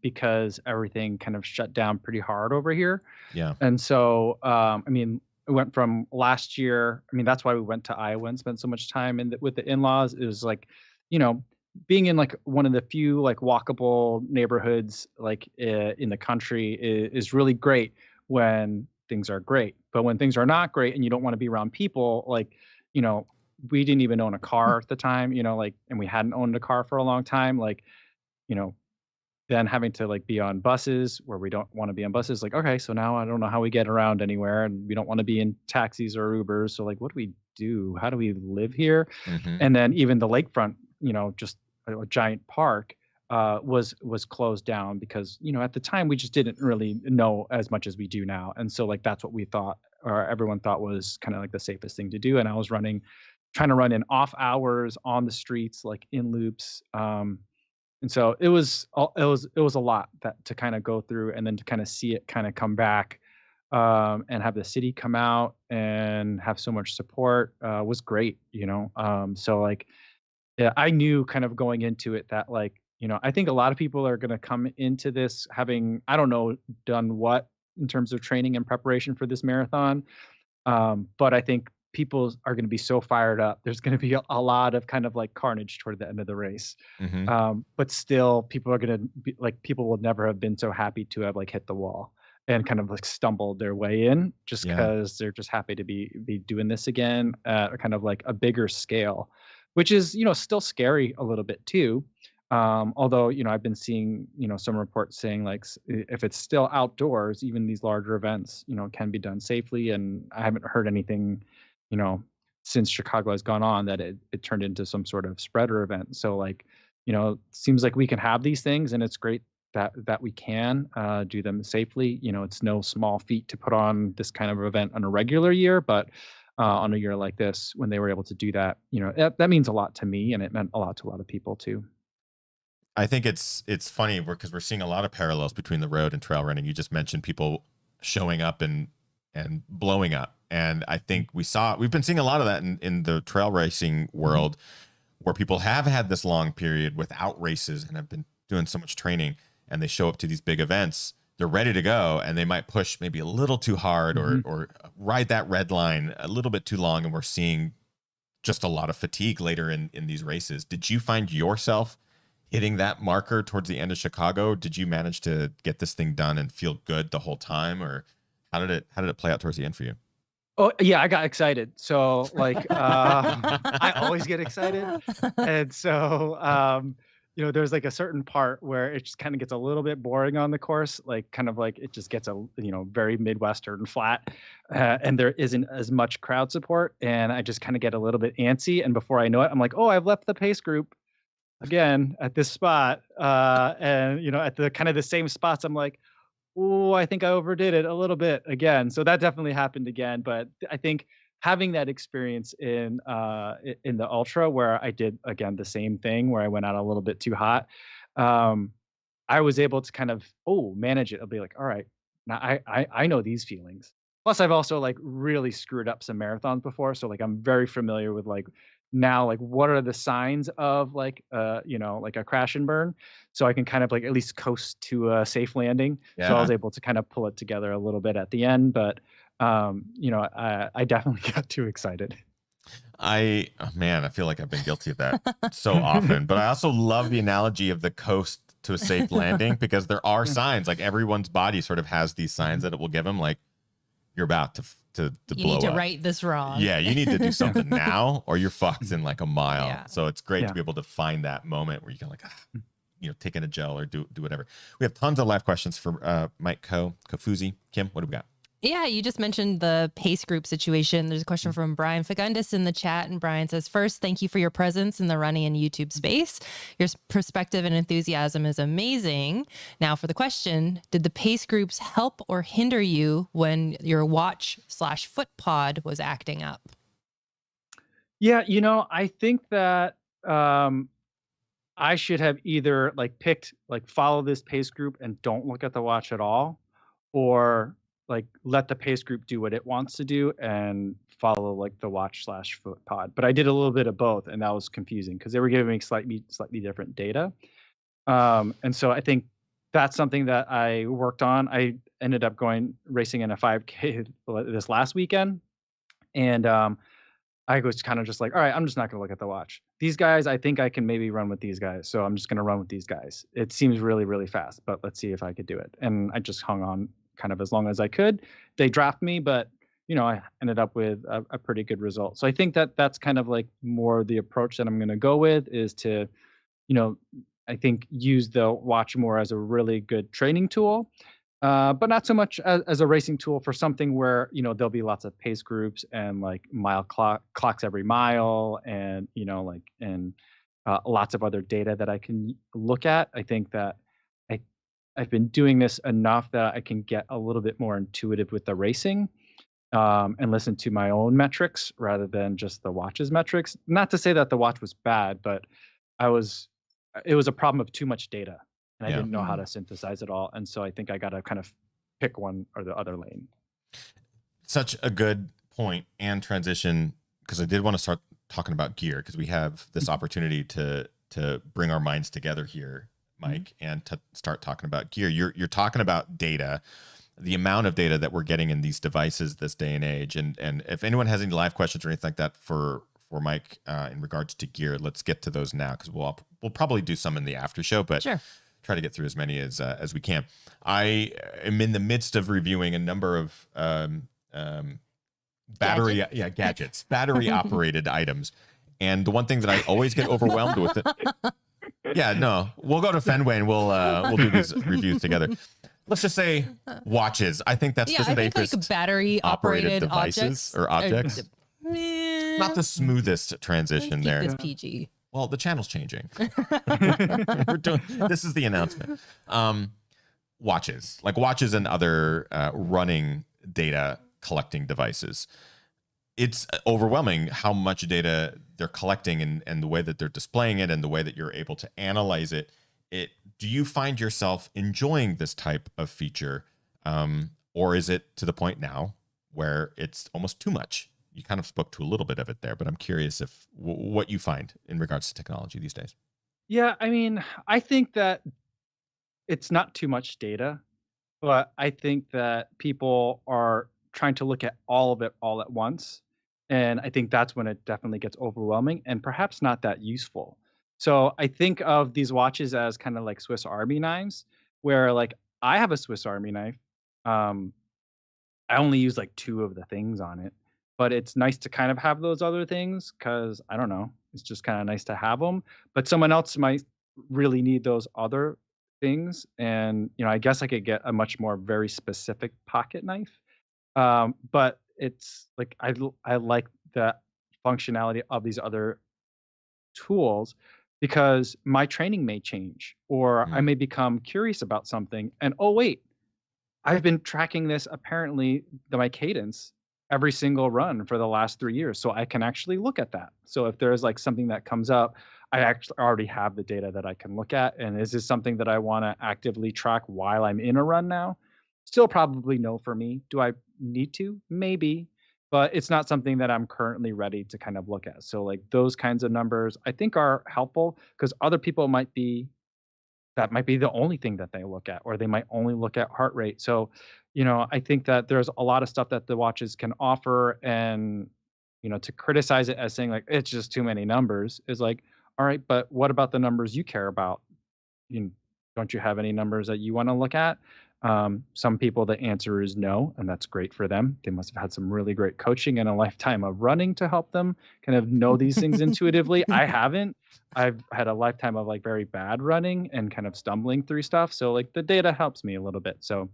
because everything kind of shut down pretty hard over here. Yeah. And so, I mean, it went from last year. I mean, that's why we went to Iowa and spent so much time with the in-laws. It was like, being in like one of the few like walkable neighborhoods like in the country is really great when things are great. But when things are not great and you don't want to be around people, like, we didn't even own a car at the time, like, and we hadn't owned a car for a long time. Like, then having to like be on buses where we don't want to be on buses. Like, okay, so now I don't know how we get around anywhere and we don't want to be in taxis or Ubers. So like, what do we do? How do we live here? Mm-hmm. And then even the lakefront, just a giant park, was closed down because, at the time we just didn't really know as much as we do now. And so like, that's what we thought, or everyone thought was kind of like the safest thing to do. And I was trying to run in off hours on the streets, like in loops. And so it was a lot to kind of go through, and then to kind of see it kind of come back, and have the city come out and have so much support, was great, So like, yeah, I knew kind of going into it that like, I think a lot of people are going to come into this having, I don't know, done what in terms of training and preparation for this marathon. But I think people are going to be so fired up. There's going to be a lot of kind of like carnage toward the end of the race. Hmm. But still, people are going to be like, people will never have been so happy to have like hit the wall and kind of like stumbled their way in, just Yeah. because they're just happy to be doing this again at kind of like a bigger scale, which is, still scary a little bit too. Although, I've been seeing, some reports saying like if it's still outdoors, even these larger events, can be done safely. And I haven't heard anything, you know, since Chicago has gone on that it turned into some sort of spreader event. So like, seems like we can have these things, and it's great that we can do them safely. It's no small feat to put on this kind of event on a regular year, but on a year like this, when they were able to do that, that means a lot to me, and it meant a lot to a lot of people too. I think it's funny because we're seeing a lot of parallels between the road and trail running. You just mentioned people showing up and blowing up, and I think we've been seeing a lot of that in the trail racing world, where people have had this long period without races and have been doing so much training, and they show up to these big events. They're ready to go, and they might push maybe a little too hard or ride that red line a little bit too long, and we're seeing just a lot of fatigue later in these races. Did you find yourself hitting that marker towards the end of Chicago? Did you manage to get this thing done and feel good the whole time, or how did it play out towards the end for you? Oh yeah, I got excited. So like, I always get excited, and so there's like a certain part where it just kind of gets a little bit boring on the course, like kind of like it just gets very Midwestern flat, and there isn't as much crowd support, and I just kind of get a little bit antsy, and before I know it, I'm like, oh, I've left the pace group again at this spot, and at the kind of the same spots, I'm like, oh, I think I overdid it a little bit again. So that definitely happened again. But I think having that experience in the ultra, where I did again the same thing, where I went out a little bit too hot, um, I was able to kind of manage it. I'll be like, all right, now I know these feelings. Plus, I've also like really screwed up some marathons before, so like I'm very familiar with like now like what are the signs of like like a crash and burn, so I can kind of like at least coast to a safe landing. So I Yeah. was able to kind of pull it together a little bit at the end, but I definitely got too excited. Man, I feel like I've been guilty of that so often. But I also love the analogy of the coast to a safe landing, because there are signs, like everyone's body sort of has these signs that it will give them, like you're about to You blow need to up. right this wrong. Yeah, you need to do something now, or you're fucked in like a mile. Yeah. So it's great Yeah. to be able to find that moment where you can like, take in a gel or do whatever. We have tons of live questions for Mike Kofuzi. Kim, what do we got? Yeah, you just mentioned the pace group situation. There's a question from Brian Fagundis in the chat, and Brian says, first, thank you for your presence in the running and YouTube space. Your perspective and enthusiasm is amazing. Now for the question, did the pace groups help or hinder you when your watch/foot pod was acting up? Yeah, I think that I should have either like picked like follow this pace group and don't look at the watch at all, or like let the pace group do what it wants to do and follow like the watch/foot pod. But I did a little bit of both, and that was confusing because they were giving me slightly different data. And so I think that's something that I worked on. I ended up going racing in a 5K this last weekend, and I was kind of just like, all right, I'm just not going to look at the watch. These guys, I think I can maybe run with these guys. So I'm just going to run with these guys. It seems really, really fast, but let's see if I could do it. And I just hung on kind of as long as I could. They dropped me, but I ended up with a pretty good result. So I think that that's kind of like more the approach that I'm going to go with, is to, I think use the watch more as a really good training tool. But not so much as a racing tool for something where there'll be lots of pace groups and like clocks every mile, and lots of other data that I can look at. I think that I've been doing this enough that I can get a little bit more intuitive with the racing, and listen to my own metrics rather than just the watch's metrics. Not to say that the watch was bad, but it was a problem of too much data. And I didn't know how to synthesize it all. And so I think I got to kind of pick one or the other lane. Such a good point and transition, because I did want to start talking about gear, because we have this opportunity to bring our minds together here, Mike, and to start talking about gear. You're talking about data, the amount of data that we're getting in these devices this day and age. And if anyone has any live questions or anything like that for Mike in regards to gear, let's get to those now, because we'll probably do some in the after show, but Sure. try to get through as many as we can. I am in the midst of reviewing a number of gadgets, battery operated items. And the one thing that I always get overwhelmed with it. Yeah, no, we'll go to Fenway and we'll do these reviews together. Let's just say watches. I think that's the safest like battery operated devices or objects. Not the smoothest transition there. This PG. Well, the channel's changing. This is the announcement. Watches and other running data collecting devices. It's overwhelming how much data they're collecting and the way that they're displaying it and the way that you're able to analyze it. Do you find yourself enjoying this type of feature, or is it to the point now where it's almost too much? You kind of spoke to a little bit of it there, but I'm curious if what you find in regards to technology these days. Yeah, I mean, I think that it's not too much data, but I think that people are trying to look at all of it all at once. And I think that's when it definitely gets overwhelming and perhaps not that useful. So I think of these watches as kind of like Swiss Army knives, where like I have a Swiss Army knife. I only use like 2 of the things on it, but it's nice to kind of have those other things because I don't know, it's just kind of nice to have them. But someone else might really need those other things, and I guess I could get a much more very specific pocket knife. But it's like I like the functionality of these other tools because my training may change, or I may become curious about something, and oh wait, I've been tracking this apparently my cadence every single run for the last 3 years, so I can actually look at that. So if there's like something that comes up, I actually already have the data that I can look at. And is this something that I want to actively track while I'm in a run now? Still probably no for me. Do I need to? Maybe, but it's not something that I'm currently ready to kind of look at. So like those kinds of numbers I think are helpful because other people might be the only thing that they look at, or they might only look at heart rate. So, I think that there's a lot of stuff that the watches can offer, and, to criticize it as saying like, it's just too many numbers is like, all right, but what about the numbers you care about? Don't you have any numbers that you want to look at? Some people, the answer is no, and that's great for them. They must have had some really great coaching and a lifetime of running to help them kind of know these things intuitively. I haven't. I've had a lifetime of like very bad running and kind of stumbling through stuff. So like the data helps me a little bit. So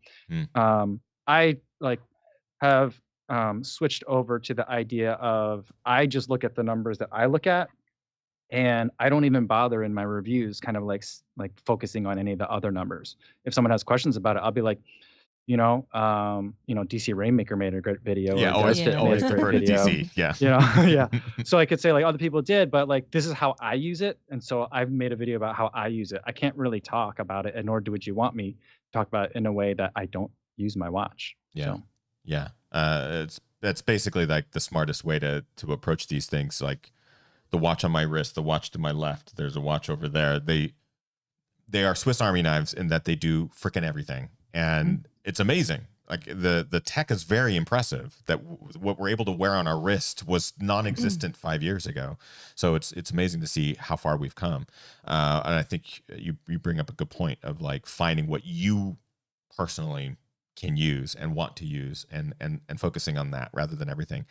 I like have switched over to the idea of I just look at the numbers that I look at, and I don't even bother in my reviews kind of like focusing on any of the other numbers. If someone has questions about it, I'll be like, DC Rainmaker made a great video. Yeah, or always Desfit defer to DC. Yeah. Yeah. So I could say like other people did, but like this is how I use it. And so I've made a video about how I use it. I can't really talk about it, and nor would you want me to talk about it in a way that I don't use my watch. Yeah. So. Yeah. That's basically like the smartest way to approach these things. Like the watch on my wrist, the watch to my left, there's a watch over there. They are Swiss Army knives in that they do freaking everything. And it's amazing. Like the tech is very impressive that what we're able to wear on our wrist was non-existent 5 years ago. So it's amazing to see how far we've come. And I think you bring up a good point of like finding what you personally can use and want to use and focusing on that rather than everything.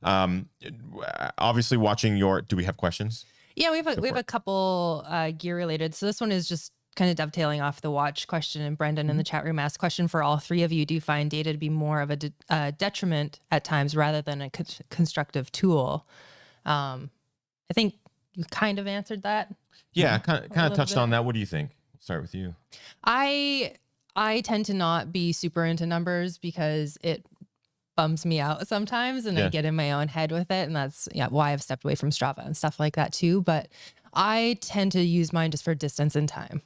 Obviously watching do we have questions? Yeah, we have a couple gear related. So this one is just kind of dovetailing off the watch question, and Brendan in the chat room asked, question for all 3 of you: do you find data to be more of a detriment at times rather than a constructive tool? I think you kind of answered that. Yeah, kind of touched on that. What do you think? I'll start with you. I tend to not be super into numbers because it bums me out sometimes, and I get in my own head with it, and that's why I've stepped away from Strava and stuff like that too. But I tend to use mine just for distance and time.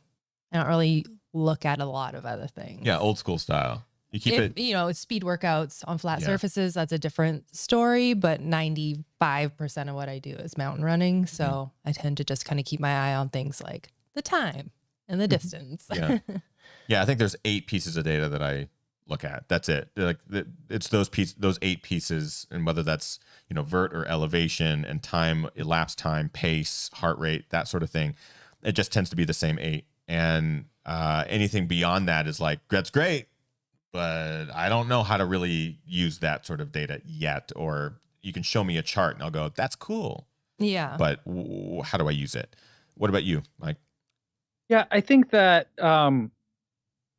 I don't really look at a lot of other things. Yeah, old school style. You keep it. Speed workouts on flat surfaces, that's a different story, but 95% of what I do is mountain running. So I tend to just kind of keep my eye on things like the time and the distance. Yeah, I think there's 8 pieces of data that I look at. That's it. Like it's those 8 pieces, and whether that's, you know, vert or elevation and time, elapsed time, pace, heart rate, that sort of thing. It just tends to be the same 8. And anything beyond that is like, that's great, but I don't know how to really use that sort of data yet. Or you can show me a chart and I'll go, that's cool. Yeah. But how do I use it? What about you, Mike? Yeah, I think that the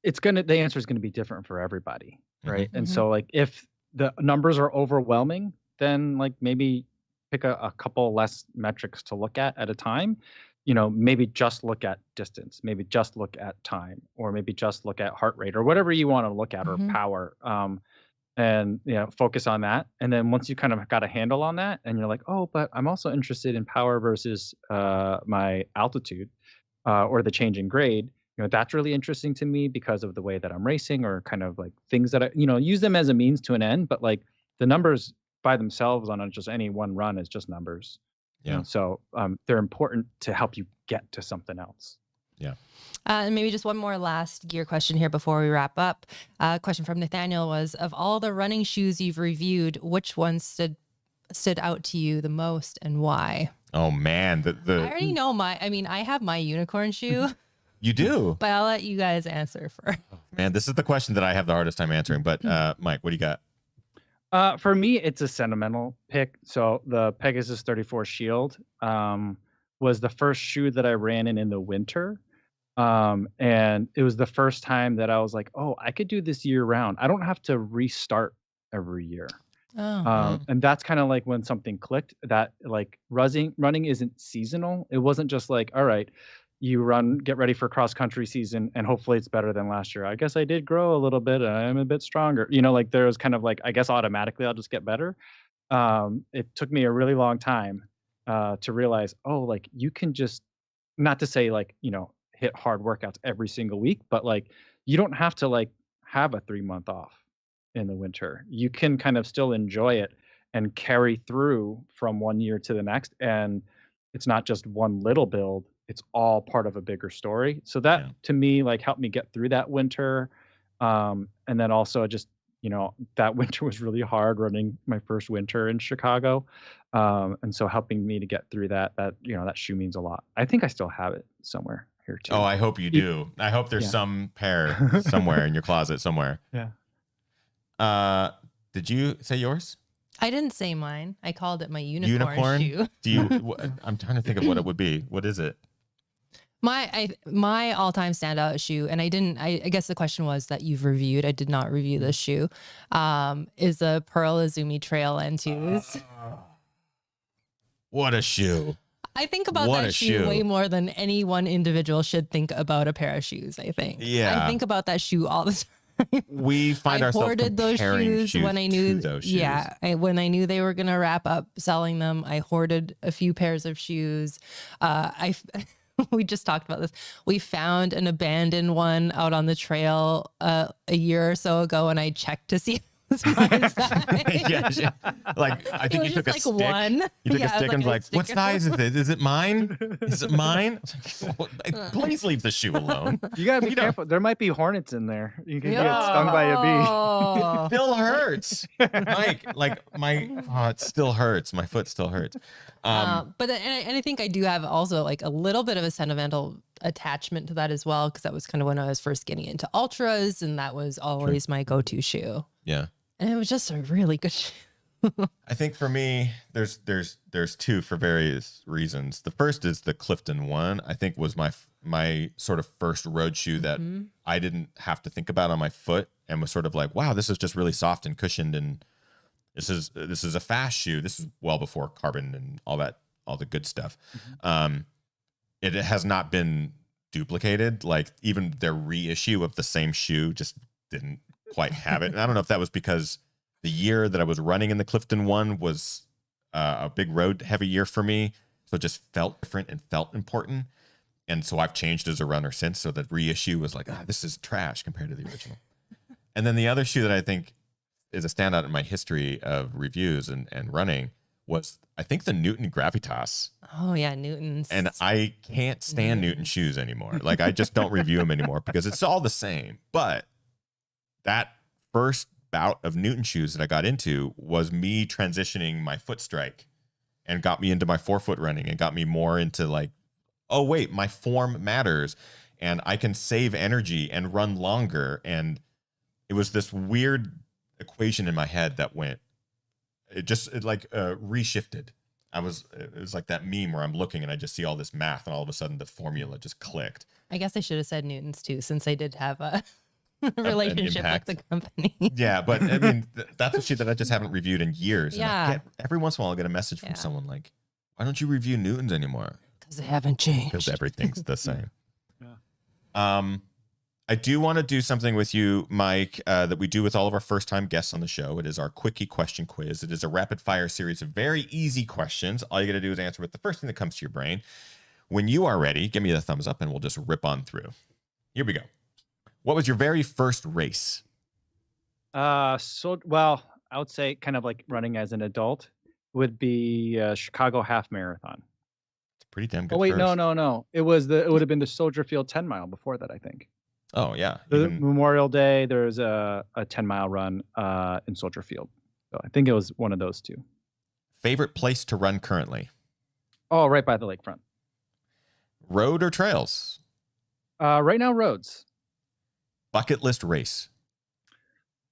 answer is gonna be different for everybody, right? And so like if the numbers are overwhelming, then like maybe pick a couple less metrics to look at a time. You know, maybe just look at distance, maybe just look at time, or maybe just look at heart rate or whatever you want to look at, or power. And you know, focus on that. And then once you kind of got a handle on that, and you're like, oh, but I'm also interested in power versus my altitude, or the change in grade. You know, that's really interesting to me because of the way that I'm racing, or kind of like things that I, you know, use them as a means to an end. But like the numbers by themselves on just any one run is just numbers. Yeah. You know, so they're important to help you get to something else. Yeah. And maybe just one more last gear question here before we wrap up. Question from Nathaniel was, of all the running shoes you've reviewed, which one stood out to you the most and why? Oh man, I already know I have my unicorn shoe. You do? But I'll let you guys answer first. Oh, man, this is the question that I have the hardest time answering. But Mike, what do you got? For me, it's a sentimental pick. So the Pegasus 34 Shield was the first shoe that I ran in the winter. And it was the first time that I was like, oh, I could do this year round. I don't have to restart every year. And that's kind of like when something clicked, that like running isn't seasonal. It wasn't just like, all right, you get ready for cross country season and hopefully it's better than last year. I guess I did grow a little bit. I'm a bit stronger. You know, like there was kind of like, I guess automatically I'll just get better. It took me a really long time to realize, oh, like you can just, not to say like, you know, hit hard workouts every single week, but like you don't have to like have a 3-month off in the winter. You can kind of still enjoy it and carry through from one year to the next. And it's not just one little build, it's all part of a bigger story. So that to me, like helped me get through that winter. And then also just, you know, that winter was really hard running my first winter in Chicago. And so helping me to get through that, you know, that shoe means a lot. I think I still have it somewhere here too. Oh, I hope you do. I hope there's some pair somewhere in your closet somewhere. Yeah. Did you say yours? I didn't say mine. I called it my unicorn shoe. Do you? I'm trying to think of what it would be. What is it? My all-time standout shoe, and I guess the question was that you've reviewed. I did not review this shoe. Is the Pearl Izumi Trail N2s. What a shoe! I think about that shoe way more than any one individual should think about a pair of shoes. I think. Yeah. I think about that shoe all the time. We find ourselves hoarded those shoes when I knew those shoes. Yeah, when I knew they were gonna wrap up selling them. I hoarded a few pairs of shoes. We just talked about this. We found an abandoned one out on the trail a year or so ago, and I checked to see. Yeah. Like I think you took a stick. You took a stick and was like, what size is it? Is it mine? Is it mine? Please leave the shoe alone. You gotta be careful. There might be hornets in there. You can get stung by a bee. It still hurts. Mike, it still hurts. My foot still hurts. But I think I do have also like a little bit of a sentimental attachment to that as well, because that was kind of when I was first getting into ultras, and that was always my go-to shoe. Yeah. And it was just a really good shoe. I think for me, there's two for various reasons. The first is the Clifton one. I think was my sort of first road shoe that I didn't have to think about on my foot, and was sort of like, wow, this is just really soft and cushioned, and this is a fast shoe. This is well before carbon and all the good stuff. It has not been duplicated. Like even their reissue of the same shoe just didn't quite have it. And I don't know if that was because the year that I was running in the Clifton one was a big road heavy year for me. So it just felt different and felt important. And so I've changed as a runner since. So the reissue was like, this is trash compared to the original. And then the other shoe that I think is a standout in my history of reviews and running was, I think, the Newton Gravitas. Oh yeah, Newton's. And I can't stand Newton shoes anymore. Like I just don't review them anymore because it's all the same. But that first bout of Newton shoes that I got into was me transitioning my foot strike and got me into my forefoot running and got me more into like, oh, wait, my form matters and I can save energy and run longer. And it was this weird equation in my head that went, it reshifted. It was like that meme where I'm looking and I just see all this math and all of a sudden the formula just clicked. I guess I should have said Newtons too, since they did have a relationship with the company. Yeah, but I mean, that's a shoe that I just haven't reviewed in years. Yeah. And every once in a while I'll get a message from someone like, why don't you review Newtons anymore? Because they haven't changed. Because everything's the same. Yeah. I do want to do something with you, Mike, that we do with all of our first-time guests on the show. It is our Quickie Question Quiz. It is a rapid-fire series of very easy questions. All you got to do is answer with the first thing that comes to your brain. When you are ready, give me the thumbs up, and we'll just rip on through. Here we go. What was your very first race? I would say kind of like running as an adult would be Chicago Half Marathon. It's pretty damn good. Oh wait, first. no. It would have been the Soldier Field 10 mile before that, I think. Oh yeah. The Memorial Day, there's a 10-mile run in Soldier Field. So I think it was one of those two. Favorite place to run currently? Oh, right by the lakefront. Road or trails? Right now, roads. Bucket list race?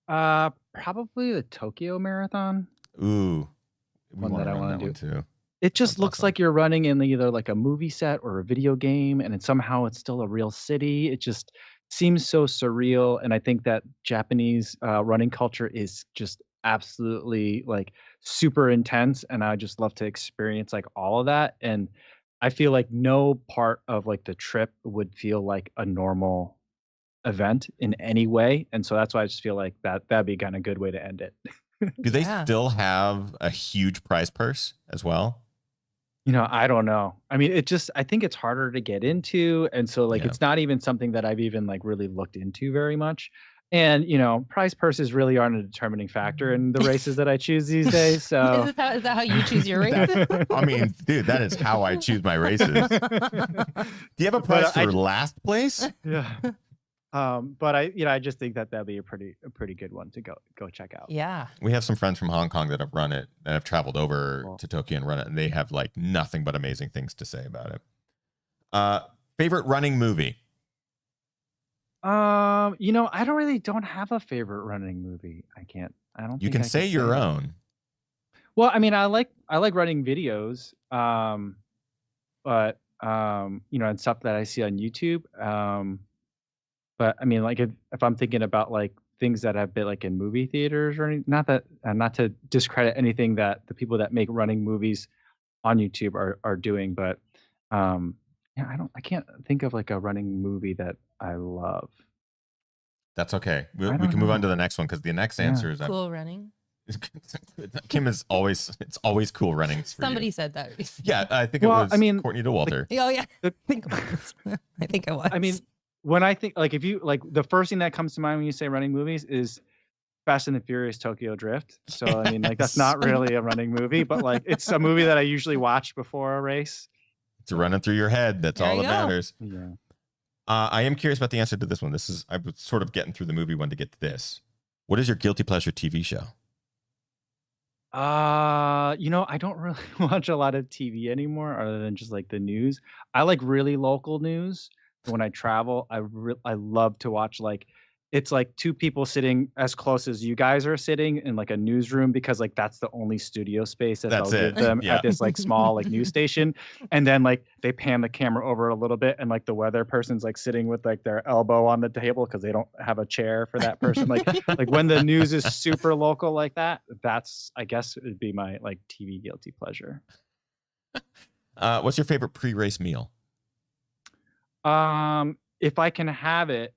Probably the Tokyo Marathon. Ooh. One that I want to do too. It just That's looks awesome. like you're running in either like a movie set or a video game, and somehow it's still a real city. It just seems so surreal, and I think that Japanese running culture is just absolutely like super intense, and I just love to experience like all of that. And I feel like no part of like the trip would feel like a normal event in any way, and so that's why I just feel like that'd be kind of a good way to end it. Do they Yeah. still have a huge prize purse as well? I don't know. I mean, I think it's harder to get into. And so like, Yeah. it's not even something that I've even like really looked into very much. And, prize purses really aren't a determining factor in the races that I choose these days. So Is that how you choose your races? I mean, dude, that is how I choose my races. Do you have a prize for last place? yeah. But I just think that'd be a pretty good one to go check out. Yeah. We have some friends from Hong Kong that have run it and have traveled over Cool. to Tokyo and run it, and they have like nothing but amazing things to say about it. Favorite running movie? I don't have a favorite running movie. I don't You think can I say could your own. Well, I mean, I like running videos, but and stuff that I see on YouTube. But I mean, like if I'm thinking about like things that have been like in movie theaters or anything, not to discredit anything that the people that make running movies on YouTube are doing, but I can't think of like a running movie that I love. That's okay. We I don't can move on know. to the next one because the next answer is Cool running. Kim is always cool running. For Somebody you. said that recently. Yeah, I think it Well, was I mean, Courtney DeWalter. Oh yeah. I think it was. I mean, when I think like if you like the first thing that comes to mind when you say running movies is Fast and the Furious Tokyo Drift. So I mean, like that's not really a running movie, but like it's a movie that I usually watch before a race. It's running through your head. That's There all you that go. matters. Yeah. I am curious about the answer to this one. I was sort of getting through the movie one to get to this. What is your guilty pleasure TV show? I don't really watch a lot of TV anymore other than just like the news. I like really local news. When I travel, I love to watch like it's like two people sitting as close as you guys are sitting in like a newsroom because like that's the only studio space that That's they'll it. give them Yeah. at this like small like news station. And then like they pan the camera over a little bit and like the weather person's like sitting with like their elbow on the table because they don't have a chair for that person. Like when the news is super local like that, that's I guess it'd be my like TV guilty pleasure. What's your favorite pre-race meal? If I can have it,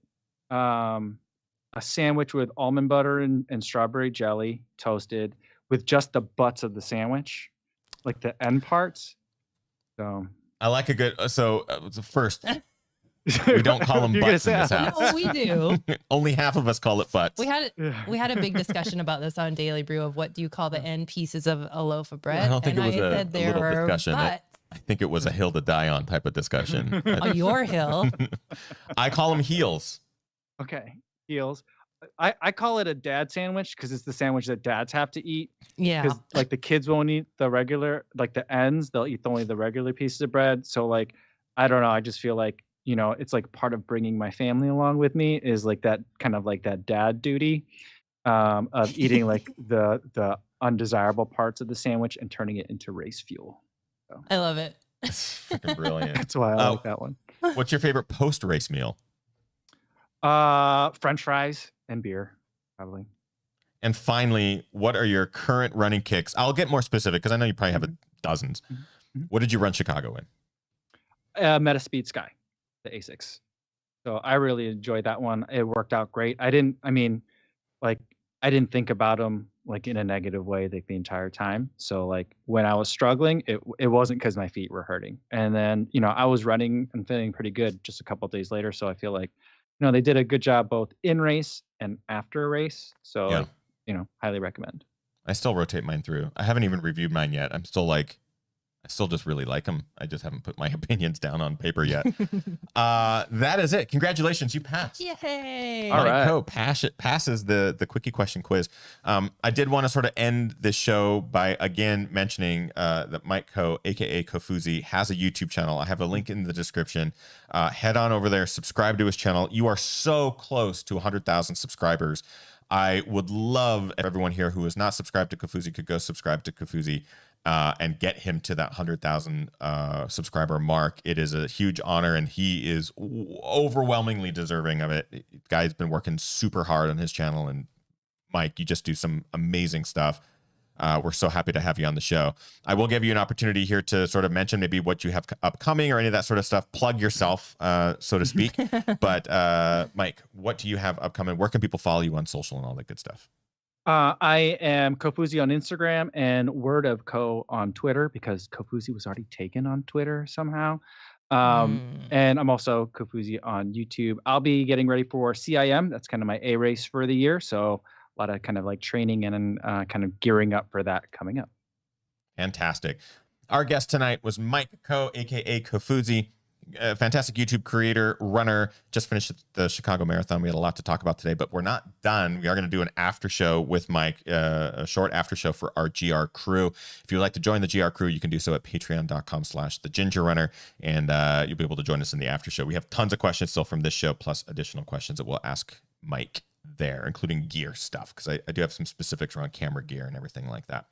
a sandwich with almond butter and strawberry jelly toasted with just the butts of the sandwich, like the end parts. So I like a good. First, we don't call them You're gonna butts in say- this house. No, we do. Only half of us call it butts. We had a big discussion about this on Daily Brew of what do you call the end pieces of a loaf of bread? I don't think and it was I a said there little were discussion. butts. I think it was a hill to die on type of discussion. Oh, your hill. I call them heels. Okay, heels. I call it a dad sandwich because it's the sandwich that dads have to eat. Yeah. Because like the kids won't eat the regular, like the ends, they'll eat only the regular pieces of bread. So like, I don't know. I just feel like, it's like part of bringing my family along with me is like that kind of like that dad duty of eating like the undesirable parts of the sandwich and turning it into race fuel. So I love it. It's freaking brilliant. that's why I like that one. What's your favorite post-race meal? French fries and beer, probably. And finally, what are your current running kicks? I'll get more specific because I know you probably have dozens. Mhm. What did you run Chicago in? Metaspeed Sky, the ASICs. So I really enjoyed that one. It worked out great. Like, I didn't think about them like in a negative way like the entire time. So like when I was struggling, it wasn't because my feet were hurting. And then I was running and feeling pretty good just a couple of days later. So I feel like they did a good job both in race and after a race. So Yeah. like highly recommend. I still rotate mine through. I haven't even reviewed mine yet. I still just really like them. I just haven't put my opinions down on paper yet. That is it. Congratulations, you passed. Yay. All right. Mike Coe passes the quickie question quiz. I did want to sort of end this show by again mentioning that Mike Coe, aka Kofuzi, has a YouTube channel. I have a link in the description. Head on over there, subscribe to his channel. You are so close to 100,000 subscribers. I would love if everyone here who is not subscribed to Kofuzi could go subscribe to Kofuzi. And get him to that 100,000 subscriber mark. It is a huge honor, and he is overwhelmingly deserving of it. The guy's been working super hard on his channel, and Mike, you just do some amazing stuff. We're so happy to have you on the show. I will give you an opportunity here to sort of mention maybe what you have upcoming or any of that sort of stuff. Plug yourself, so to speak. But Mike, what do you have upcoming? Where can people follow you on social and all that good stuff? I am Kofuzi on Instagram and Word of Co on Twitter because Kofuzi was already taken on Twitter somehow. And I'm also Kofuzi on YouTube. I'll be getting ready for CIM. That's kind of my A race for the year. So a lot of kind of like training and kind of gearing up for that coming up. Fantastic. Our guest tonight was Mike Coe, aka Kofuzi. A fantastic YouTube creator, runner, just finished the Chicago Marathon. We had a lot to talk about today, but we're not done. We are going to do an after show with Mike, a short after show for our GR crew. If you'd like to join the GR crew, you can do so at patreon.com/thegingerrunner, and you'll be able to join us in the after show. We have tons of questions still from this show, plus additional questions that we'll ask Mike there, including gear stuff, because I do have some specifics around camera gear and everything like that.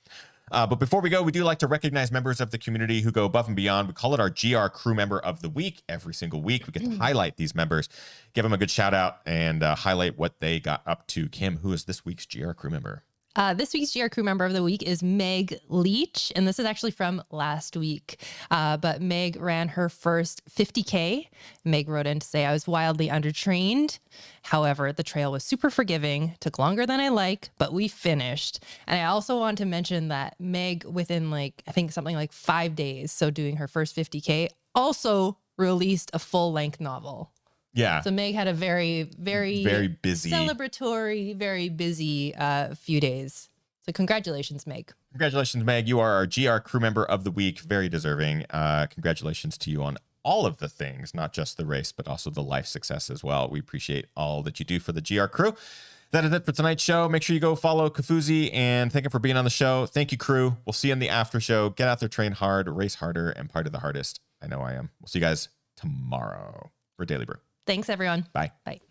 But before we go, we do like to recognize members of the community who go above and beyond. We call it our GR Crew Member of the Week. Every single week, we get to highlight these members, give them a good shout out, and highlight what they got up to. Kim, who is this week's GR Crew Member? This week's GR Crew Member of the Week is Meg Leach, and this is actually from last week. But Meg ran her first 50K. Meg wrote in to say, I was wildly undertrained. However, the trail was super forgiving, took longer than I like, but we finished. And I also want to mention that Meg, within I think something like 5 days, so doing her first 50K, also released a full-length novel. Yeah. So Meg had a very, very busy, celebratory, very busy few days. So congratulations, Meg. Congratulations, Meg. You are our GR Crew Member of the Week. Very deserving. Congratulations to you on all of the things, not just the race, but also the life success as well. We appreciate all that you do for the GR crew. That is it for tonight's show. Make sure you go follow Kofuzi and thank him for being on the show. Thank you, crew. We'll see you in the after show. Get out there, train hard, race harder, and part of the hardest. I know I am. We'll see you guys tomorrow for Daily Brew. Thanks, everyone. Bye. Bye.